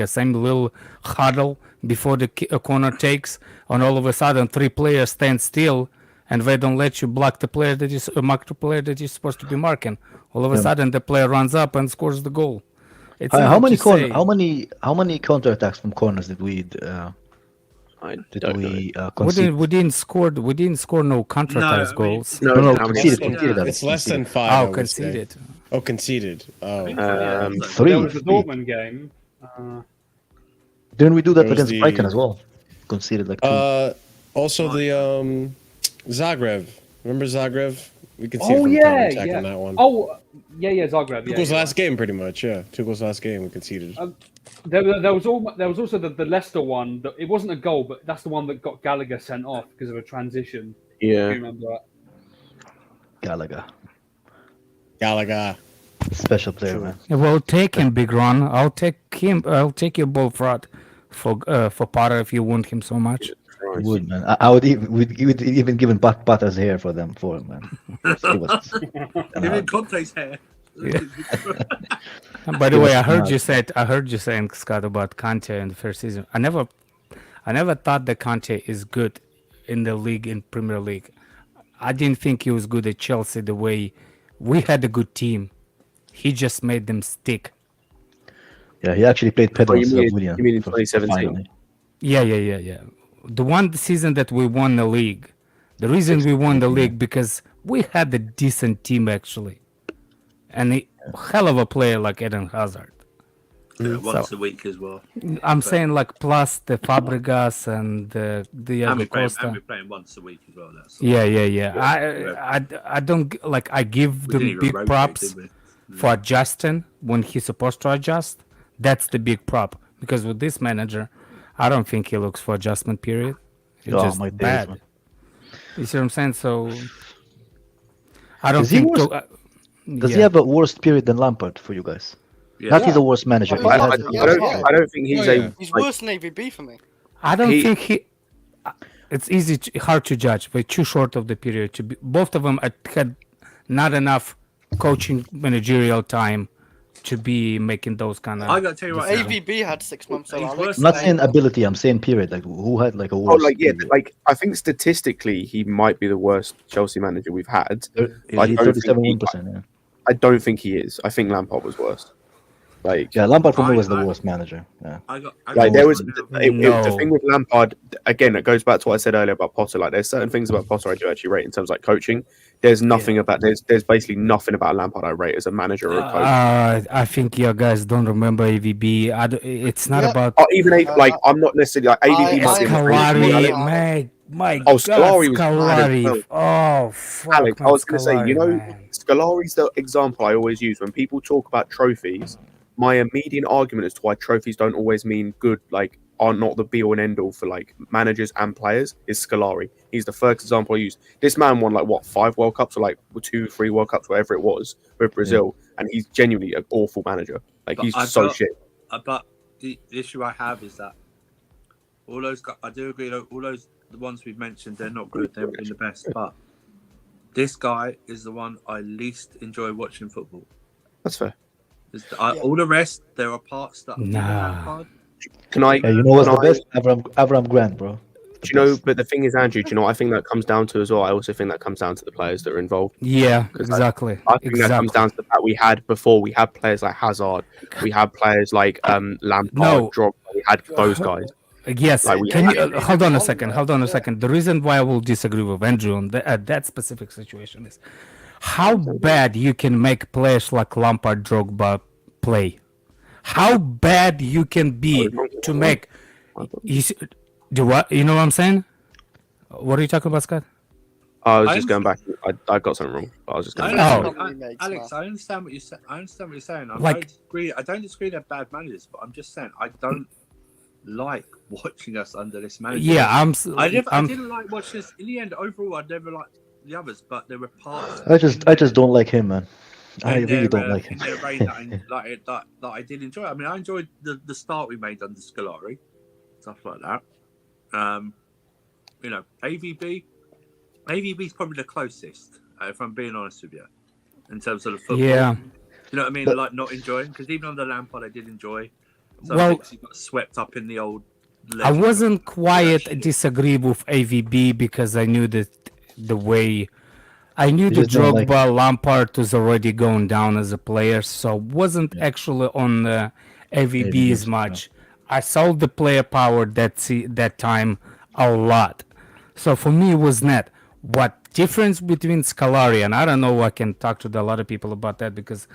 same little huddle before the corner takes, and all of a sudden 3 players stand still, and they don't let you block the player that is mark the player that you're supposed to be marking. All of a sudden the player runs up and scores the goal. It's How hard many to say. how many counterattacks from corners did we I don't know. concede? We didn't score no counter-attacks No, I mean- goals. No, No, how many- conceded. It's less than 5. Oh, I would say. conceded. Oh, conceded. Oh, Three. There was the Dortmund game. Didn't we do that There was against the- Brighton as well? Conceded like 2. Also the Zagreb. Remember Zagreb? We can see Oh from yeah, counterattack yeah. on that one. Oh yeah, Zagreb. Tuchel's Yeah, last game, pretty much. Yeah, Tuchel's last game we conceded. There was also the Leicester one. It wasn't a goal, but that's the one that got Gallagher sent off because of a transition. Do you Yeah. remember that? Gallagher. Special player, man. Yeah, well, take him, Big Ron. I'll take him. I'll take your ball fraud for Potter if you want him so much. I would, man. I would even given Butters hair for him, man. It was- Even Conte's hair. And by the It way, was I heard smart. you saying, Scott, about Kante in the first season. I never thought that Kante is good in the league, in Premier League. I didn't think he was good at Chelsea the way we had a good team. He just made them stick. Yeah, he actually played Pedro Oh, you mean- Willian you mean in for 2017? finally. Yeah. The one season that we won the league. The reason we won the league because we had a decent team actually. and a hell of a player like Eden Hazard. Yeah, once a week as well. I'm saying like plus the Fabregas and the And we're Costa. playing once a week as well. That's I don't like. I give them big props for adjusting when he's supposed to adjust. That's the big prop, because with this manager, I don't think he looks for adjustment period. It's just bad. Man. You see what I'm saying? So I don't Does he think. Does he have a worse period than Lampard for you guys? Yeah. Not he's the worst manager. I don't think he's He's worse than AVB for me. I don't think he. It's hard to judge. But too short of the period to be. Both of them had not enough coaching managerial time to be making those kind of. I got to tell you what, AVB had 6 months. So I'm not saying ability. I'm saying period. Like who had like a worse. Period? I think statistically he might be the worst Chelsea manager we've had. He's 37%. Yeah. I don't think he is. I think Lampard was worse. Lampard for me was the worst manager. Yeah. The thing with Lampard, again, it goes back to what I said earlier about Potter. Like, there's certain things about Potter I do actually rate in terms of like coaching. There's nothing about there's basically nothing about Lampard I rate as a manager or a coach. I think you guys don't remember AVB. It's not about I'm not necessarily like AVB. Scolari, my God, Scolari was Scolari. Oh, fuck, Alex, I was going to say, Scolari, Scolari's the example I always use when people talk about trophies. My immediate argument as to why trophies don't always mean good, like, are not the be-all and end-all for, like, managers and players, is Scolari. He's the first example I used. This man won, like, 5 World Cups or, like, 2, 3 World Cups, whatever it was, with Brazil, and he's genuinely an awful manager. Like, he's so shit. But the issue I have is that all those guys, I do agree, all those, the ones we've mentioned, they're not good, they've been the best, but this guy is the one I least enjoy watching football. That's fair. All the rest, there are parts that you know what's the best? Avram Grant, bro. Do you know? But the thing is, Andrew, do you know what I think that comes down to as well? I also think that comes down to the players that are involved. Yeah, exactly. I think that comes down to the fact we had players like Hazard, we had players like Lampard, Drogba, we had those guys. Yes. Hold on a second. The reason why I will disagree with Andrew on that specific situation is how bad you can make players like Lampard, Drogba play. How bad you can be to make. You know what I'm saying? What are you talking about, Scott? I was just going back. I got something wrong. I was just going back. Alex, I understand what you're saying. I don't disagree they're bad managers, but I'm just saying I don't like watching us under this manager. Yeah, I didn't like watching this. In the end, overall, I never liked the others, but there were parts. I just don't like him, man. I really don't like him. In their reign that I did enjoy. I mean, I enjoyed the start we made under Scolari, stuff like that. AVB's probably the closest, if I'm being honest with you, in terms of the football. Yeah. You know what I mean? Like not enjoying, because even under Lampard, I did enjoy. So I think he got swept up in the old. I wasn't quite disagree with AVB because I knew that the way. I knew the Drogba Lampard was already going down as a player, so wasn't actually on AVB as much. I saw the player power that time a lot. So for me, it was not. What difference between Scolari, and I don't know, I can talk to a lot of people about that because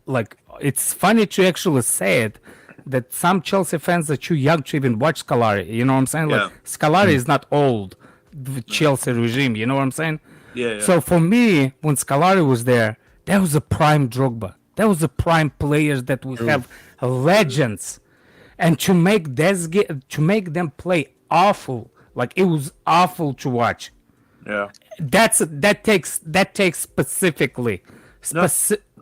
it's funny to actually say it, that some Chelsea fans are too young to even watch Scolari. You know what I'm saying? Yeah. Like Scolari is not old, the Chelsea regime. You know what I'm saying? Yeah. So for me, when Scolari was there, that was a prime Drogba. That was a prime players that would have legends, and to make them play awful, like it was awful to watch. Yeah. That takes specifically.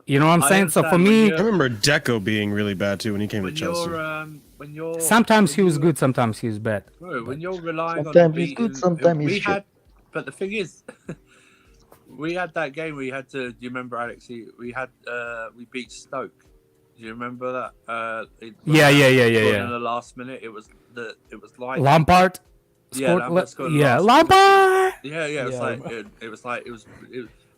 You know what I'm saying? So for me, I remember Deco being really bad too when he came to Chelsea. Sometimes he was good, sometimes he was bad. Bro, when you're relying sometimes on he's good, sometimes he's shit. But the thing is, we had that game. We had to. Do you remember, Alex? We beat Stoke. Do you remember that? Yeah. In the last minute, it was like Lampard. Lampard scored. Yeah, Lampard. Yeah. It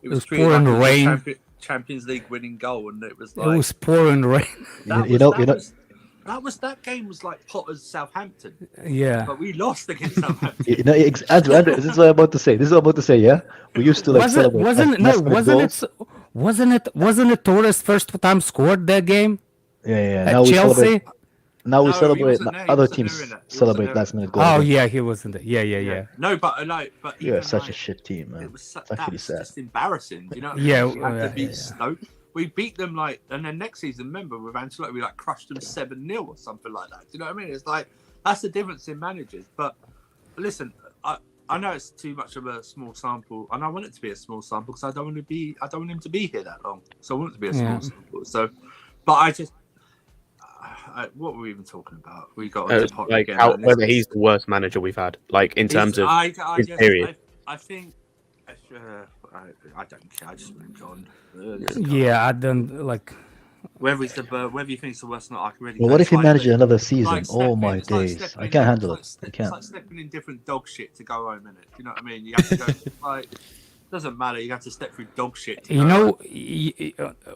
was pouring rain. Champions League winning goal, and it was pouring rain. That game was like Potter's Southampton. Yeah, but we lost against Southampton. Andrew, this is what I'm about to say. Yeah, we used to celebrate. Wasn't it Torres first time scored that game Yeah. at Now we Chelsea? celebrate. Now we No, he celebrate. wasn't there. He Other wasn't teams there in it. He wasn't celebrate there last in it. minute goal. Oh yeah, he wasn't there. Yeah. No, but Yeah, even such a like, shit team, man. it was It's actually that's sad. just embarrassing. Do you know what I Yeah, mean? We had to yeah, beat yeah. Stoke. We beat them like, and then next season, remember with Ancelotti, we like crushed them 7-0 or something like that. Do you know what I mean? It's like that's the difference in managers. But listen, I know it's too much of a small sample, and I want it to be a small sample because I don't want him to be here that long. So I want it to be a small sample. So, but I just. What were we even talking about? We got like whether he's the worst manager we've had, like in terms of his period. I think I don't care. I just moved on. Yeah, I don't like. Whether you think it's the worst or not, I can really. Well, what if he manages another season? Oh my days, I can't handle it. I It's can't. like stepping in different dog shit to go home in it. You know what I mean? You have to go like. Doesn't matter. You have to step through dog shit. You know,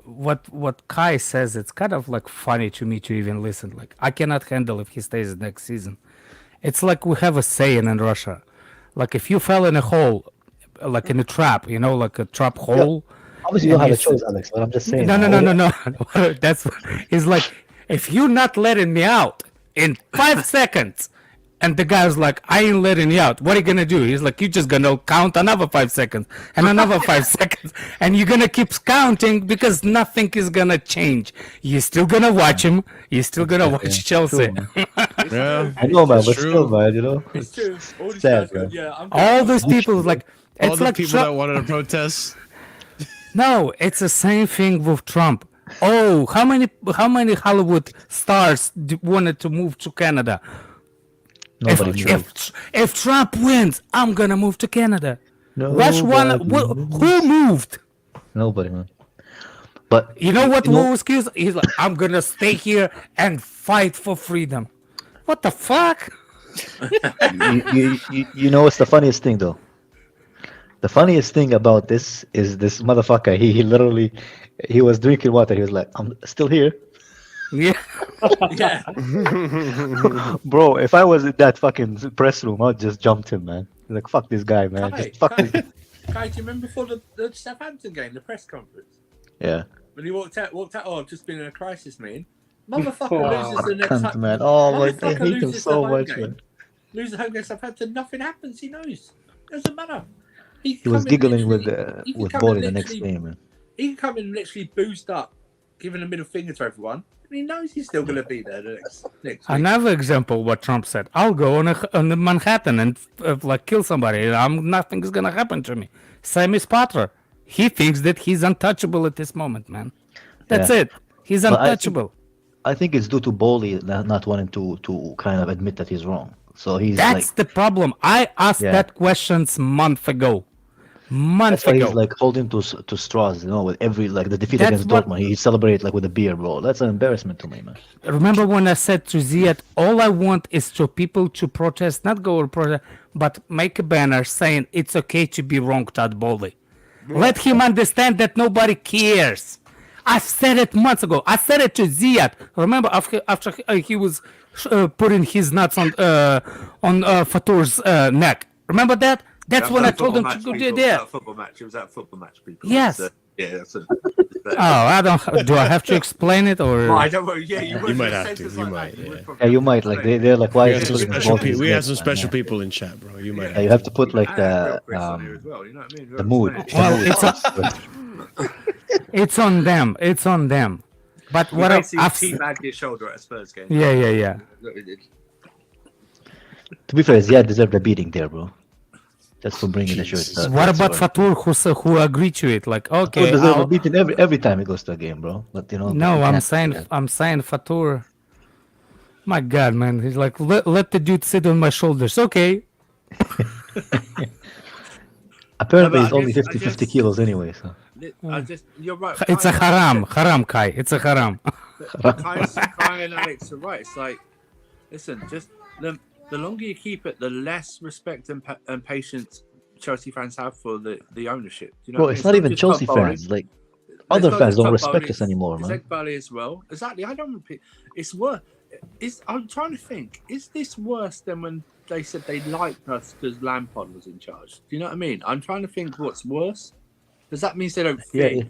what Kai says, it's kind of like funny to me to even listen. Like, I cannot handle if he stays next season. It's like we have a saying in Russia. Like, if you fell in a hole, like in a trap, like a trap hole. Obviously, you don't have a choice, Alex, but I'm just saying. No. That's it's like, if you're not letting me out in 5 seconds, and the guy was like, I ain't letting you out. What are you going to do? He's like, you're just going to count another 5 seconds and another 5 seconds. And you're going to keep counting because nothing is going to change. You're still going to watch him. You're still going to watch Chelsea. Yeah, I know, man, it's but true. still, man, It's true. All these Sad, guys, bro. All those people, like, All it's the like people that wanted to protest. No, it's the same thing with Trump. Oh, how many Hollywood stars wanted to move to Canada? If Trump wins, I'm gonna move to Canada. Watch one. Who moved? Nobody, man. But you know what Will excuse? He's like, I'm gonna stay here and fight for freedom. What the fuck? you know what's the funniest thing though? The funniest thing about this is this motherfucker. He literally, he was drinking water. He was like, I'm still here. Yeah. Yeah. Bro, if I was in that fucking press room, I'd just jumped him, man. Like, fuck this guy, man. Just fuck this guy. Guy, do you remember before the Southampton game, the press conference? Yeah. When he walked out, oh, I've just been in a crisis meeting. Motherfucker loses the next Cunt, man. Oh, like, I motherfucker hate him loses so the home much, game. man. Lose the home game Southampton, nothing happens, he knows. Doesn't matter. He was giggling with come Ball in in the next literally- game, man. He can come in literally boozed up, giving a middle finger to everyone, and he knows he's still going to be there the next week. Another example, what Trump said: I'll go on the Manhattan and like kill somebody. Nothing's gonna happen to me. Same as Potter. He thinks that he's untouchable at this moment, man. That's it. He's untouchable. I think it's due to Bowley not wanting to kind of admit that he's wrong. So he's That's like, the problem. I asked that questions month ago. that's why he's like holding to straws, with every like the defeat against Dortmund. He celebrated like with a beer, bro. That's an embarrassment to me, man. Remember when I said to Ziad, all I want is for people to protest, not go or protest, but make a banner saying it's okay to be wrong, Todd Bowley. Let him understand that nobody cares. I said it months ago. I said it to Ziad. Remember after he was putting his nuts on Fatur's neck. Remember that? That's when I told him to go there. It was that football match. It was that football match, people. Yes. Yeah, that's it. I don't. Do I have to explain it or? I don't know. Yeah, You might have to. You might. Yeah, you might. Like they're like, why? We have some special people in chat, bro. You might. Yeah, you have to put like the mood. Well, it's on them. It's on them. But what I've teabagged his shoulder at a Spurs game. Yeah. To be fair, Ziad deserved a beating there, bro. Just for bringing the shirt. What about Fatur who agreed to it? Like, okay, Fatur deserves a beating every time he goes to a game, bro. But no, I'm saying Fatur. My God, man, he's like, let the dude sit on my shoulders. Okay. Apparently, he's only 50 kilos anyway. So. You're right. It's a haram, Kai. It's a haram. Kai and Alex are right. It's like, listen, just the longer you keep it, the less respect and patience Chelsea fans have for the ownership. You know, bro, it's not even Chelsea fans. Like other fans don't respect us anymore, man. Bally as well. Exactly. I don't. It's worse. I'm trying to think. Is this worse than when they said they liked us because Lampard was in charge? Do you know what I mean? I'm trying to think what's worse. Does that mean they don't think?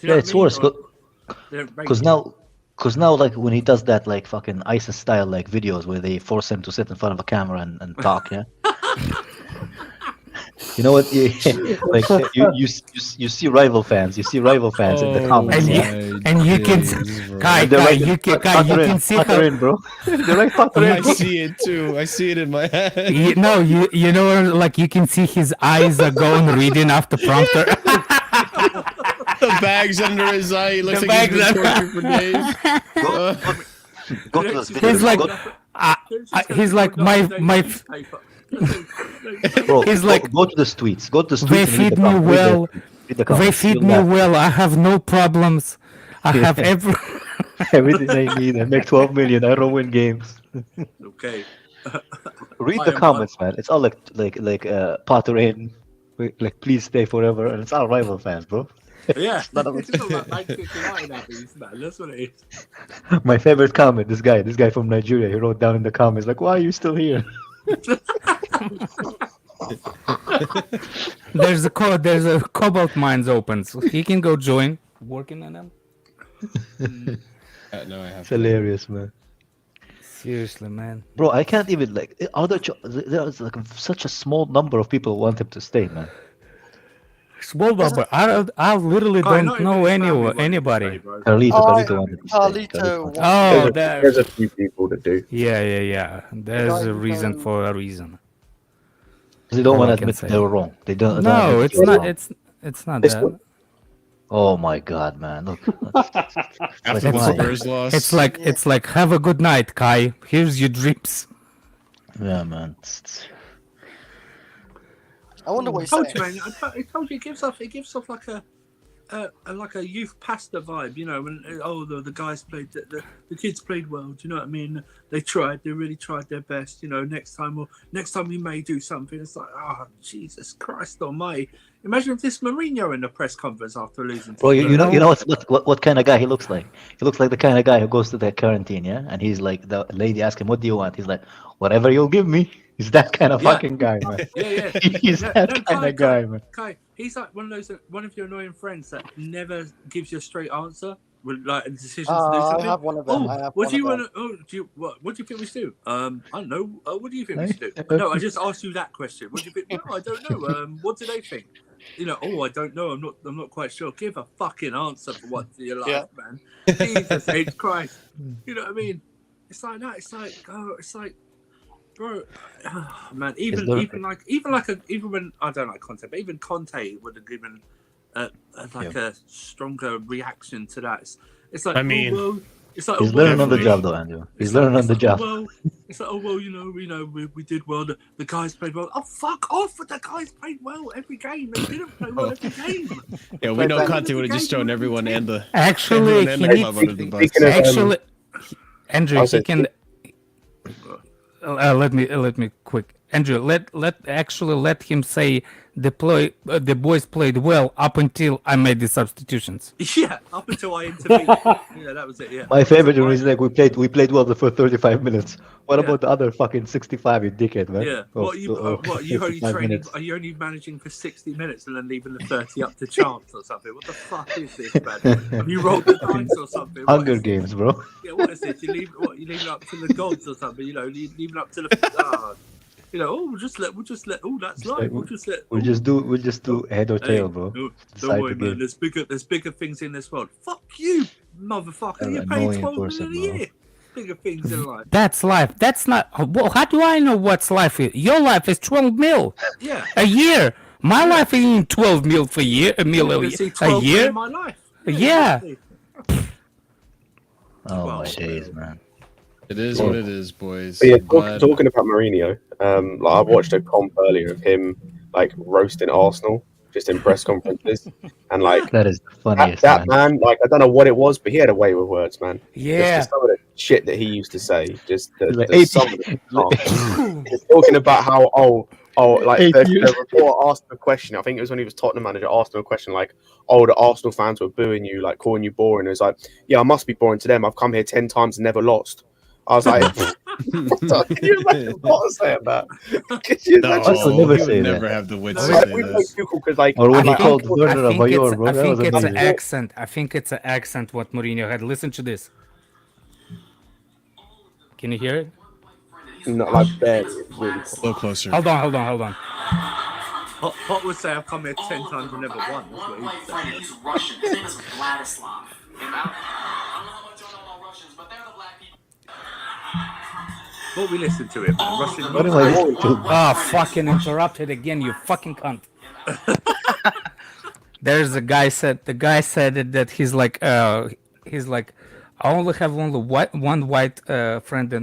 you know Yeah, it's worse because now, like when he does that, like fucking ISIS style like videos where they force him to sit in front of a camera and talk, yeah. You know what? Like you see rival fans. You see rival fans in the comments. And you can, Kai, you can see how. In, bro. They're right, I see it too. I see it in my head. You know, like you can see his eyes are going reading off the prompter. The bags under his eye. He looks like he's been tortured for days. Go to those He's like, he's like my. Bro, he's like, go to the streets. Go to the streets. They feed me well. They feed me well. I have no problems. I have everything I need. I make 12 million. I don't win games. Okay. Read the comments, man. It's all like Potter in, like please stay forever, and it's all rival fans, bro. Yeah, it's not like that's what it is. My favorite comment. This guy from Nigeria. He wrote down in the comments like, "Why are you still here?" There's a Cobalt Mines open, so he can go join. Working on them. No, I have. It's hilarious, man. Seriously, man. Bro, I can't even like. There's like such a small number of people who want him to stay, man. Small number. I literally don't know anybody. Carlito wanted to stay. Oh, there's a few people that do. Yeah. There's a reason for a reason. They don't want to admit they were wrong. They don't. No, it's not. It's not that. Oh my God, man! Look. After the Spurs loss. It's like have a good night, Kai. Here's your dreams. Yeah, man. I wonder what he's saying. I told you, it gives off like a youth pastor vibe, you know. When the guys played, the kids played well. Do you know what I mean? They really tried their best. You know, next time we may do something. It's like, oh Jesus Christ Almighty! Imagine if this Mourinho in the press conference after losing. Bro, you know what kind of guy he looks like? He looks like the kind of guy who goes to the quarantine, yeah, and he's like, the lady asks him, "What do you want?" He's like, "Whatever you'll give me." He's that kind of fucking guy, man. Yeah. He's that kind of guy, man. Kai, he's like one of your annoying friends that never gives you a straight answer with like a decision to do something. I have one of them. What do you want to? What do you think we should do? I don't know. What do you think we should do? No, I just asked you that question. What do you think? No, I don't know. What do they think? You know, I don't know. I'm not quite sure. Give a fucking answer for what your life, man. Jesus H Christ. You know what I mean? It's like that. It's like. Bro, man, even when I don't like Conte, but even Conte would have given a stronger reaction to that. It's like, it's like he's learning on the job, though, Andrew. He's learning on the job. It's like, we did well. The guys played well. Oh, fuck off! The guys played well every game. They didn't play well every game. Yeah, we know Conte would have just thrown everyone and the actually, Andrew, he can. Let me quick, Andrew. Let him say the boys played well up until I made the substitutions. Yeah, up until I intervened. Yeah, that was it. Yeah. My favorite one is like we played well the first 35 minutes. What about the other fucking 65, you dickhead, man? Yeah. You only training? Are you only managing for 60 minutes and then leaving the 30 up to chance or something? What the fuck is this, man? Have you rolled the dice or something? Hunger Games, bro. Yeah, what is this? You leave it up to the gods or something? You know, leave it up to the. You know, we'll just let. Oh, that's life. We'll just do head or tail, bro. No, don't worry, man. There's bigger things in this world. Fuck you, motherfucker. You're paying 12 million a year. Bigger things in life. That's life. That's not. Well, how do I know what's life is? Your life is 12 mil. Yeah. A year. My life ain't 12 mil for a year. A year. In my life. Yeah. Oh my days, man. It is what it is, boys. But yeah, talking about Mourinho, I watched a comp earlier of him like roasting Arsenal just in press conferences, and like that is the funniest. That man, like I don't know what it was, but he had a way with words, man. Yeah, just some of the shit that he used to say, just some of the he's talking about how like the reporter asked him a question. I think it was when he was Tottenham manager. Asked him a question like, "Oh, the Arsenal fans were booing you, like calling you boring." It was like, "Yeah, I must be boring to them. I've come here 10 times and never lost." I was like, Can you imagine Potter saying that? Could you No, imagine? I would never he would say never that. have the wits No, to Like, say we like this. Tuchel because like Or when he like, called I Werner a think Mayor, it's, bro. I That think was it's an amazing. accent. I think it's an accent what Mourinho had. Listen to this. Can you hear it? not like barely, really. A little closer. Hold on. Pot would say I've come here 10 times and never won. That's what he'd say. He's Russian. His name is Vladislav. I don't know how much you know about Russians, but they're the black people. What we listen to him, man. Russian. What am I listening to? Oh, fucking interrupted again, you fucking cunt. There's a guy said that he's like I only have one white friend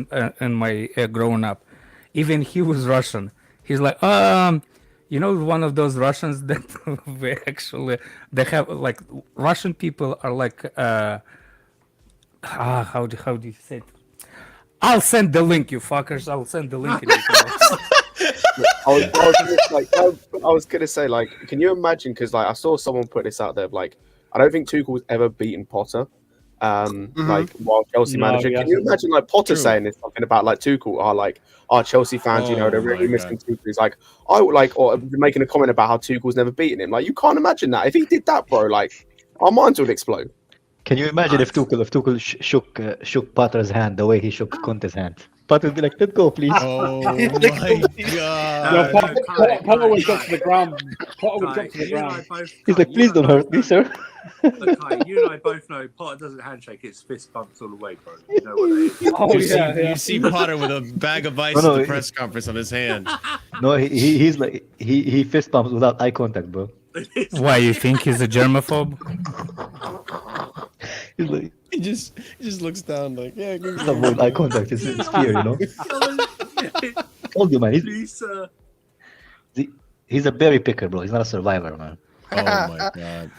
in my growing up. Even he was Russian. He's like you know, one of those Russians that they have like Russian people are like how do you say it? I'll send the link, you fuckers. I'll send the link. I was gonna say, like, can you imagine? Because like I saw someone put this out there, like, I don't think Tuchel's ever beaten Potter, like while Chelsea No, manager. he Can you hasn't. imagine like Potter True. saying this something about like Tuchel are like our Chelsea fans, you know, they're Oh really my missing Tuchel. He's like, I would like, or making a comment about how Tuchel's never beaten him. Like, you can't imagine that. If he did that, bro, like our minds would explode. Can you imagine if Tuchel shook Potter's hand the way he shook Conte's hand? Potter would be like, "Let's go, please." Oh my god. Potter would drop to the ground. Potter would drop to the ground. He's like, "Please don't hurt me, sir." Look, Kai, you and I both know Potter doesn't handshake, it's fist bumps all the way, bro. You know what it is. Oh, You see Potter with a bag of ice No, at the he- press conference on his hand. No, he's like he fist bumps without eye contact, bro. Why, you think he's a germaphobe? He's like, He just looks down like, yeah, good. avoid eye contact. It's fear, you know. Told you, man. Please, sir. He's a berry picker, bro. He's not a survivor, man. Oh my god.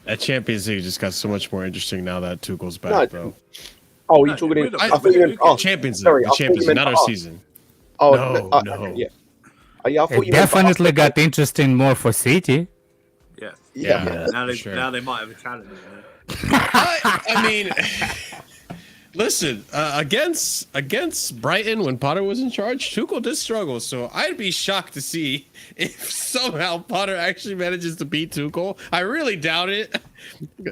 That Champions League just got so much more interesting now that Tuchel's back, No, bro. Oh, you talking? I I thought you meant oh, Champions League, sorry, the I thought you Champions League, meant not our us. season. Oh No. yeah. Yeah, I thought It you meant definitely us. got interesting more for City. Yeah. Yeah, Now they sure. now they might have a challenge. I mean, listen, against Brighton when Potter was in charge, Tuchel did struggle. So I'd be shocked to see if somehow Potter actually manages to beat Tuchel. I really doubt it.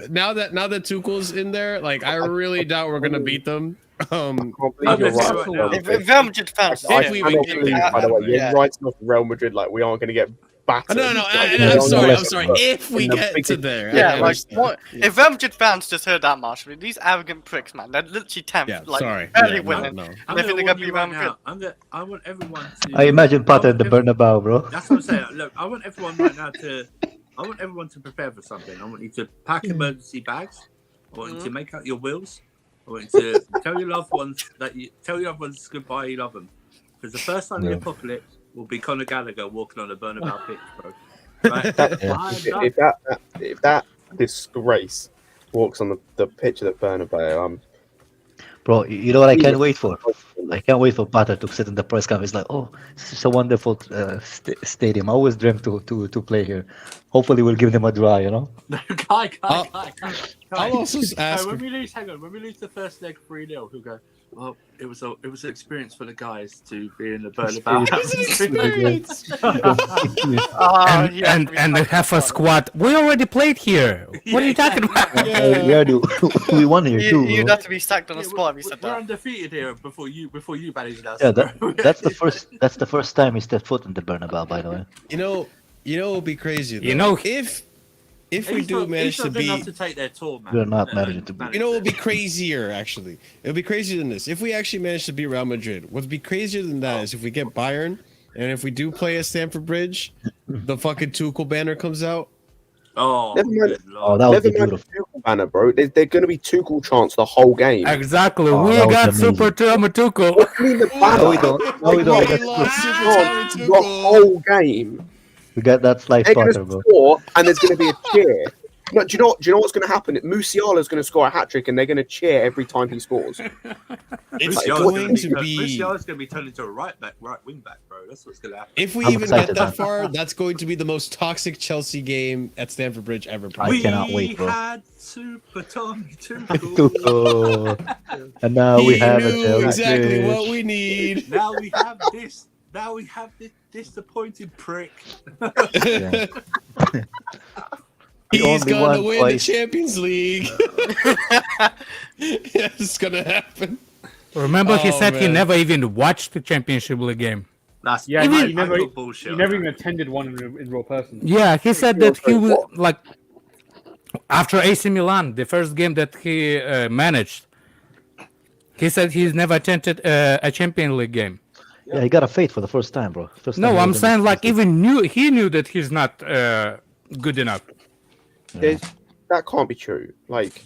Now that Tuchel's in there, like I really doubt we're gonna beat them. I can't believe I'm you're listening right. right now. If Real Madrid fans, I If we cannot get believe, that, by the way, yeah. you're writing off Real Madrid like we aren't going to get battered. No, Like, I'm we don't sorry. know I'm sorry. but If we in the get biggest- to there, yeah, I like understand. what? If Real Madrid fans just heard that, Marshall, these arrogant pricks, man, they're literally 10th, Yeah, like sorry. barely Yeah, winning. no. I'm They think they're warn gonna you be right Real Madrid. now. I want everyone to. I imagine Potter at the I want Bernabeu, bro. That's what I'm saying. Look, I want everyone right now to. I want everyone to prepare for something. I want you to pack emergency bags. I want you to make out your wills. I want you to tell your loved ones tell your loved ones goodbye. You love them, because the first sign of the apocalypse will be Conor Gallagher walking on a Bernabeu pitch, bro. Right? if that disgrace walks on the pitch of the Bernabeu, Bro, you know what I can't wait for? I can't wait for Potter to sit in the press conference like, oh, this is a wonderful stadium. I always dreamt to play here. Hopefully we'll give them a draw, you know? Kai. I'll also ask. When we lose the first leg 3-0, he'll go, well, it was an experience for the guys to be in the Bernabeu. And they have a squad. We already played here. What are you talking about? Yeah, dude. We won here too, You'd bro. have to be sacked on the spot if you said We're that. undefeated here before you managed us. Yeah, that's the first time he stepped foot in the Bernabeu, by the way. You know, it would be crazy. Though. You know- if we do manage to be enough beat, to take their tour, man. We're not managing to beat. you know, it would be crazier. Actually, it would be crazier than this. If we actually manage to beat Real Madrid, what would be crazier than that is if we get Bayern, and if we do play at Stamford Bridge, the fucking Tuchel banner comes out. Oh, Never mind. good Oh, lord. that would be never mind beautiful. Tuchel banner, bro. They're going to be Tuchel chants the whole game. Exactly. Oh, We that was got amazing. Super Tuchel. What do you mean the banner? No, we don't. No, we don't. We We lost got, Super Chant Tuchel. the whole game. we got that slice They're going Potter, to bro. score, and there's going to be a cheer. No, do you know what's going to happen? Musiala's going to score a hat trick, and they're going to cheer every time he scores. It's going to be. Musiala's going to be turned into a right wing back, bro. That's what's going to happen. If we I'm even excited, get that man. far, that's going to be the most toxic Chelsea game at Stamford Bridge ever. I cannot wait, bro. We had Super Tommy Tuchel. Tuchel. And now we He have a knew jellyfish. exactly what we need. Now we have this. Now we have this disappointed prick. Yeah. He's only gonna won win twice. the Champions League. It's gonna happen. Remember, he Oh, said he man. never even watched the Championship League game. That's Yeah, Even- he never even attended one in real person. Yeah, he said that he was like after AC Milan, the first game that he managed. He said he's never attended a Champions League game. Yeah, he got a fate for the first time, bro. First time No, he I'm was in saying the like Champions even he knew that he's not good enough. That can't be true. Like,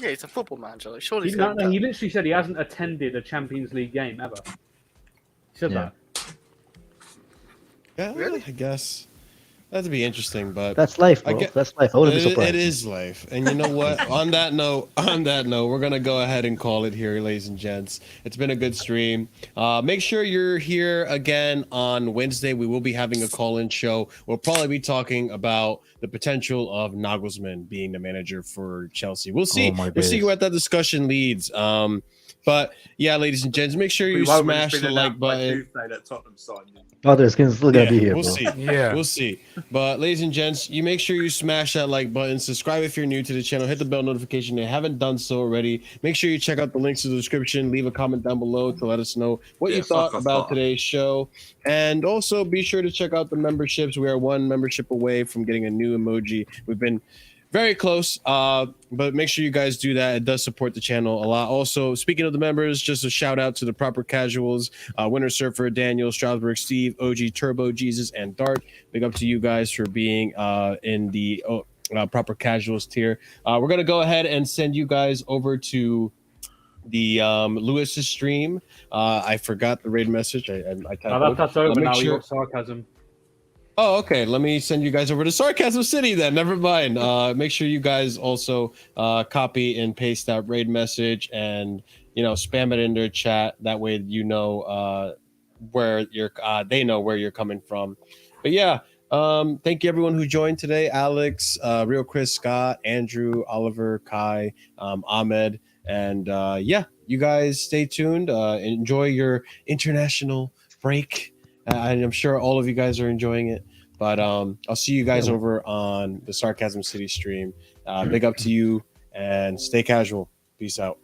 Yeah, he's a football manager. Like, surely He, he's no, gonna no, he literally said he hasn't attended a Champions League game ever. He said Yeah. that. Yeah, Really? I guess that'd be interesting, but That's life, I bro. get- That's life. I wouldn't be surprised. it is life. And you know what? on that note, we're gonna go ahead and call it here, ladies and gents. It's been a good stream. Make sure you're here again on Wednesday. We will be having a call-in show. We'll probably be talking about the potential of Nagelsmann being the manager for Chelsea. We'll see. Oh, my We'll see days. where that discussion leads. But yeah, ladies and gents, make sure you smash the like button. That Tottenham signed him. Oh, their skin's still gonna Yeah, be here, we'll bro. see. Yeah. We'll see. But ladies and gents, you make sure you smash that like button, subscribe if you're new to the channel, hit the bell notification if you haven't done so already. Make sure you check out the links to the description, leave a comment down below to let us know what you thought about today's show. And also be sure to check out the memberships. We are one membership away from getting a new emoji. We've been very close, but make sure you guys do that. It does support the channel a lot. Also, speaking of the members, just a shout out to the Proper Casuals, Winter Surfer, Daniel, Strasburg, Steve, OG, Turbo, Jesus, and Dart. Big up to you guys for being in the Proper Casuals tier. We're going to go ahead and send you guys over to the Lewis's stream. I forgot the raid message. I typed That's over make now. sure- You got sarcasm. Oh, okay. Let me send you guys over to Sarcasm City then. Never mind. Make sure you guys also copy and paste that raid message and spam it in their chat. That way you know where you're. They know where you're coming from. But yeah, thank you everyone who joined today. Alex, Real Chris, Scott, Andrew, Oliver, Kai, Ahmed, and yeah, you guys stay tuned. Enjoy your international break. I'm sure all of you guys are enjoying it. But I'll see you guys over on the Sarcasm City stream. Big up to you and stay casual. Peace out.